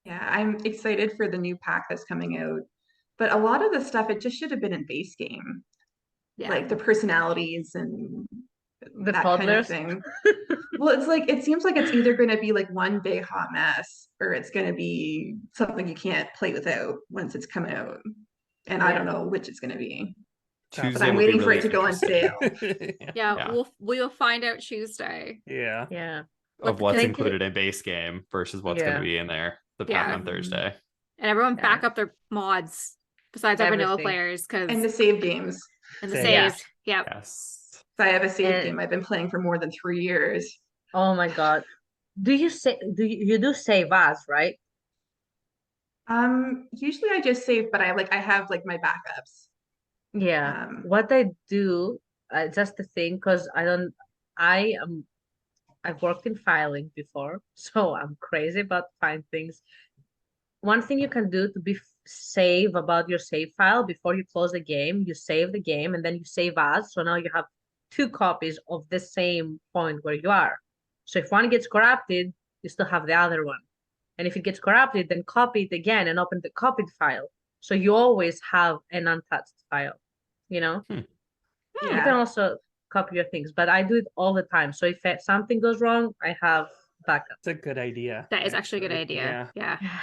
Yeah, I'm excited for the new pack that's coming out. But a lot of the stuff, it just should have been in base game. Yeah. Like the personalities and The that kind of toddlers. thing. Well, it's like it seems like it's either going to be like one big hot mess or it's going to be something you can't play without once it's come out. And I don't know which it's going to be. But Tuesday I'm will be waiting for really it to go on interesting. sale. Yeah, we'll find out Tuesday. Yeah. Yeah. Of what's Thank you. included in base game versus what's going Yeah. to be in there. The pack Yeah. on Thursday. And everyone Yeah. back up their mods besides our vanilla Everything. players, because And the save games. and the Save. saved. Yep. Yes. So I have a save And- game I've been playing for more than 3 years. Oh my God. Do you do save as, right? Usually I just save, but I have like my backups. Yeah. Um, What I do, just the thing, because I've worked in filing before, so I'm crazy about find things. One thing you can do to be save about your save file before you close the game, you save the game and then you save as. So now you have 2 copies of the same point where you are. So if one gets corrupted, you still have the other one. And if it gets corrupted, then copy it again and open the copied file. So you always have an untouched file, you know? You can yeah. also copy your things, but I do it all the time. So if something goes wrong, I have backup. It's a good idea. That is actually a good idea. Yeah. Yeah.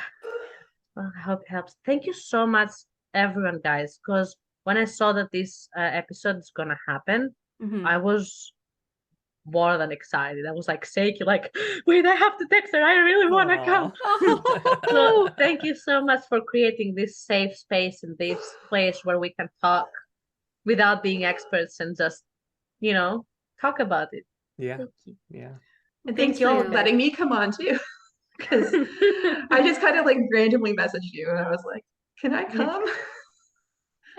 Well, I hope it helps. Thank you so much, everyone, guys. Because when I saw that this episode is gonna happen, Mhm. I was more than excited. I was like shaky, like, wait, I have to text her. I really want to come. So thank you so much for creating this safe space and this place where we can talk without being experts and just, talk about it. Yeah. Thank you. Yeah. And Thank thanks you for all. letting me come on too. Because I just kind of like randomly messaged you and I was like, can I come?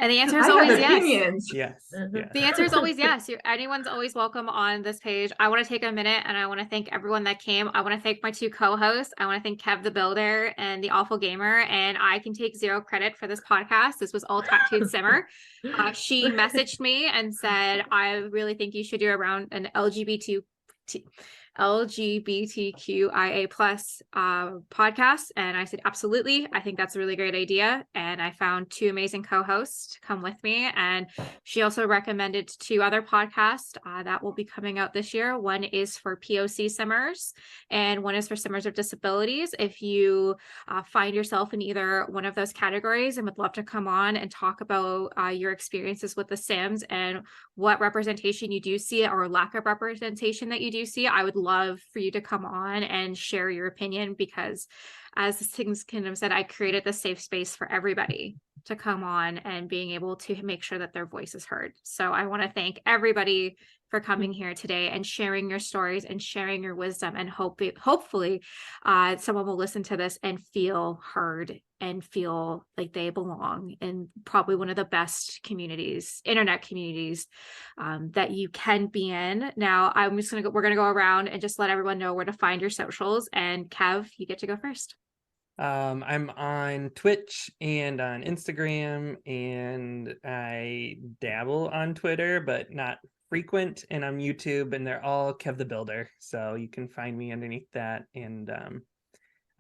And the answer is I always have yes. opinions. Yes. Mhm. The answer is always yes. Anyone's always welcome on this page. I want to take a minute and I want to thank everyone that came. I want to thank my 2 co-hosts. I want to thank Kev the Builder and the Awful Gamer. And I can take 0 credit for this podcast. This was all Tattooed Simmer. She messaged me and said, I really think you should do around an LGBTQIA plus podcast. And I said, absolutely. I think that's a really great idea. And I found 2 amazing co-hosts to come with me. And she also recommended 2 other podcasts that will be coming out this year. One is for POC simmers and one is for simmers with disabilities. If you find yourself in either one of those categories and would love to come on and talk about your experiences with The Sims and what representation you do see or lack of representation that you do see, I would love for you to come on and share your opinion, because as Things Kingdom said, I created this safe space for everybody to come on and being able to make sure that their voice is heard. So I want to thank everybody for coming here today and sharing your stories and sharing your wisdom, and hopefully someone will listen to this and feel heard and feel like they belong in probably one of the best communities, internet communities, that you can be in. Now we're gonna go around and just let everyone know where to find your socials. And Kev, you get to go first. I'm on Twitch and on Instagram, and I dabble on Twitter, but not frequent, and on YouTube, and they're all Kev the Builder. So you can find me underneath that. And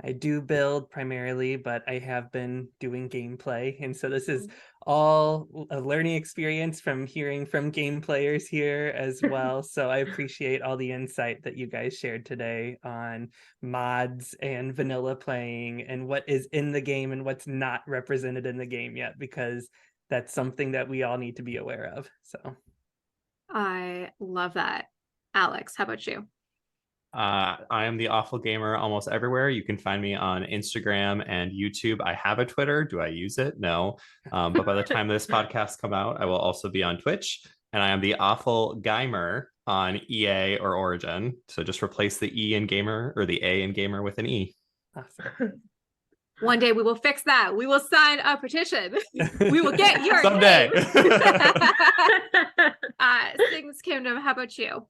I do build primarily, but I have been doing gameplay. And so this is all a learning experience from hearing from game players here as well. So I appreciate all the insight that you guys shared today on mods and vanilla playing and what is in the game and what's not represented in the game yet, because that's something that we all need to be aware of. So I love that. Alex, how about you? I am the Awful Gamer almost everywhere. You can find me on Instagram and YouTube. I have a Twitter. Do I use it? No. But by the time this podcast come out, I will also be on Twitch. And I am the Awful Gaymer on EA or Origin. So just replace the E in gamer or the A in gamer with an E. awesome. One day we will fix that. We will sign a petition. We will get your Someday. Sims Kingdom, how about you?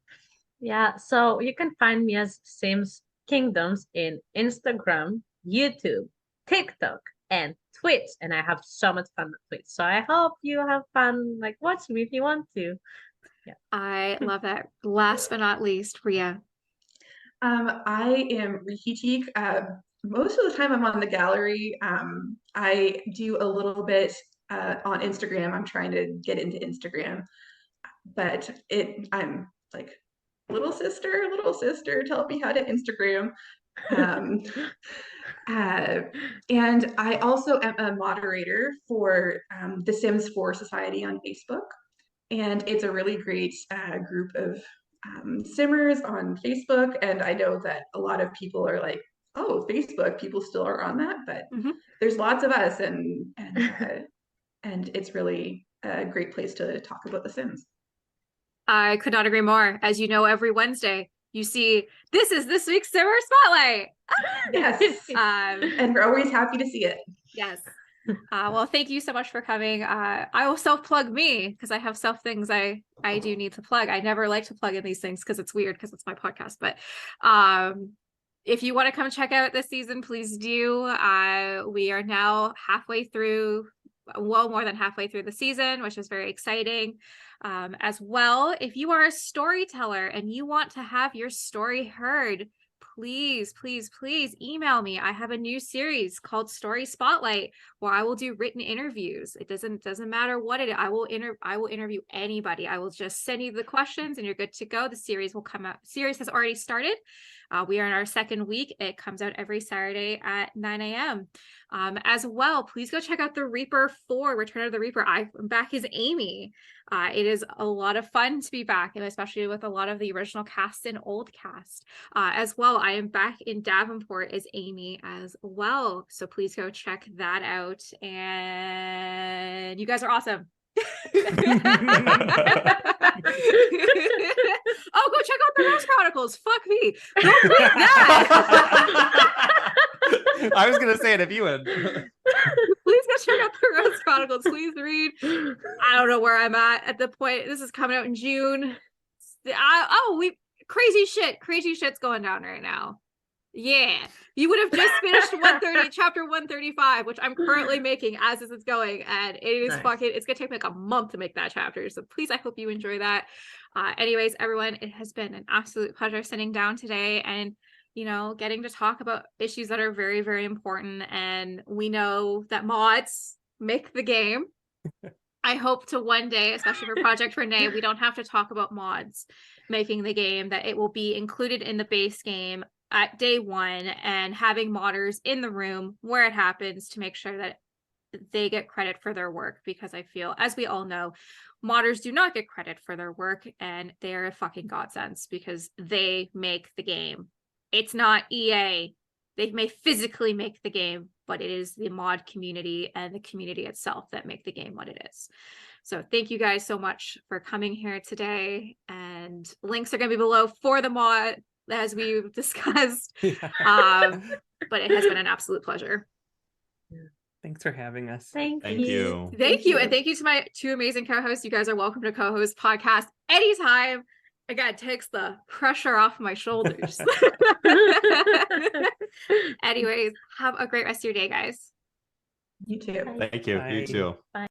Yeah, so you can find me as Sims Kingdoms in Instagram, YouTube, TikTok, and Twitch. And I have so much fun with Twitch. So I hope you have fun, like watch me if you want to. Yeah. I love that. Last but not least, Ria. I am Rikitik. Most of the time I'm on the gallery. I do a little bit on Instagram. I'm trying to get into Instagram, but I'm like, little sister, tell me how to Instagram. And I also am a moderator for the Sims 4 Society on Facebook. And it's a really great group of Simmers on Facebook. And I know that a lot of people are like, oh, Facebook, people still are on that, but there's lots of us, and it's really a great place to talk about The Sims. I could not agree more. As you know, every Wednesday you see this is this week's Simmer Spotlight. Yes. And we're always happy to see it. Yes. Well, thank you so much for coming. I will self-plug me because I have self things I do need to plug. I never like to plug in these things because it's weird because it's my podcast. But if you want to come check out this season, please do. We are now halfway through, well, more than halfway through the season, which is very exciting. As well, if you are a storyteller and you want to have your story heard, please email me. I have a new series called Story Spotlight where I will do written interviews. It doesn't matter what it is. I will interview anybody. I will just send you the questions and you're good to go. The series will come out. Series has already started. We are in our second week. It comes out every Saturday at 9 a.m. As well, please go check out The Reaper 4, Return of the Reaper. I'm back as Amy. It is a lot of fun to be back, and especially with a lot of the original cast and old cast. As well, I am back in Davenport as Amy as well. So please go check that out. And you guys are awesome. Oh, go check out the Rose Chronicles. Fuck me. Go read that. I was gonna say it if you would. Please go check out the Rose Chronicles. Please read. I don't know where I'm at the point. This is coming out in June. Crazy shit's going down right now. Yeah, you would have just finished 130, chapter 135, which I'm currently making as this is going, and it is nice. It's gonna take me like a month to make that chapter. So please, I hope you enjoy that. Anyways, everyone, it has been an absolute pleasure sitting down today and getting to talk about issues that are very, very important. And we know that mods make the game. I hope to one day, especially for Project Renee, we don't have to talk about mods making the game, that it will be included in the base game at day one and having modders in the room where it happens to make sure that they get credit for their work, because I feel, as we all know, modders do not get credit for their work, and they're a fucking godsend because they make the game. It's not EA. They may physically make the game, but it is the mod community and the community itself that make the game what it is. So thank you guys so much for coming here today, and links are going to be below for the mod as we've discussed. But it has been an absolute pleasure. Thanks for having us. Thank you. Thank you. And thank you to my two amazing co-hosts. You guys are welcome to co-host podcast anytime. Again, it takes the pressure off my shoulders. Anyways, have a great rest of your day, guys. You too. Thank you. Bye. You too. Bye.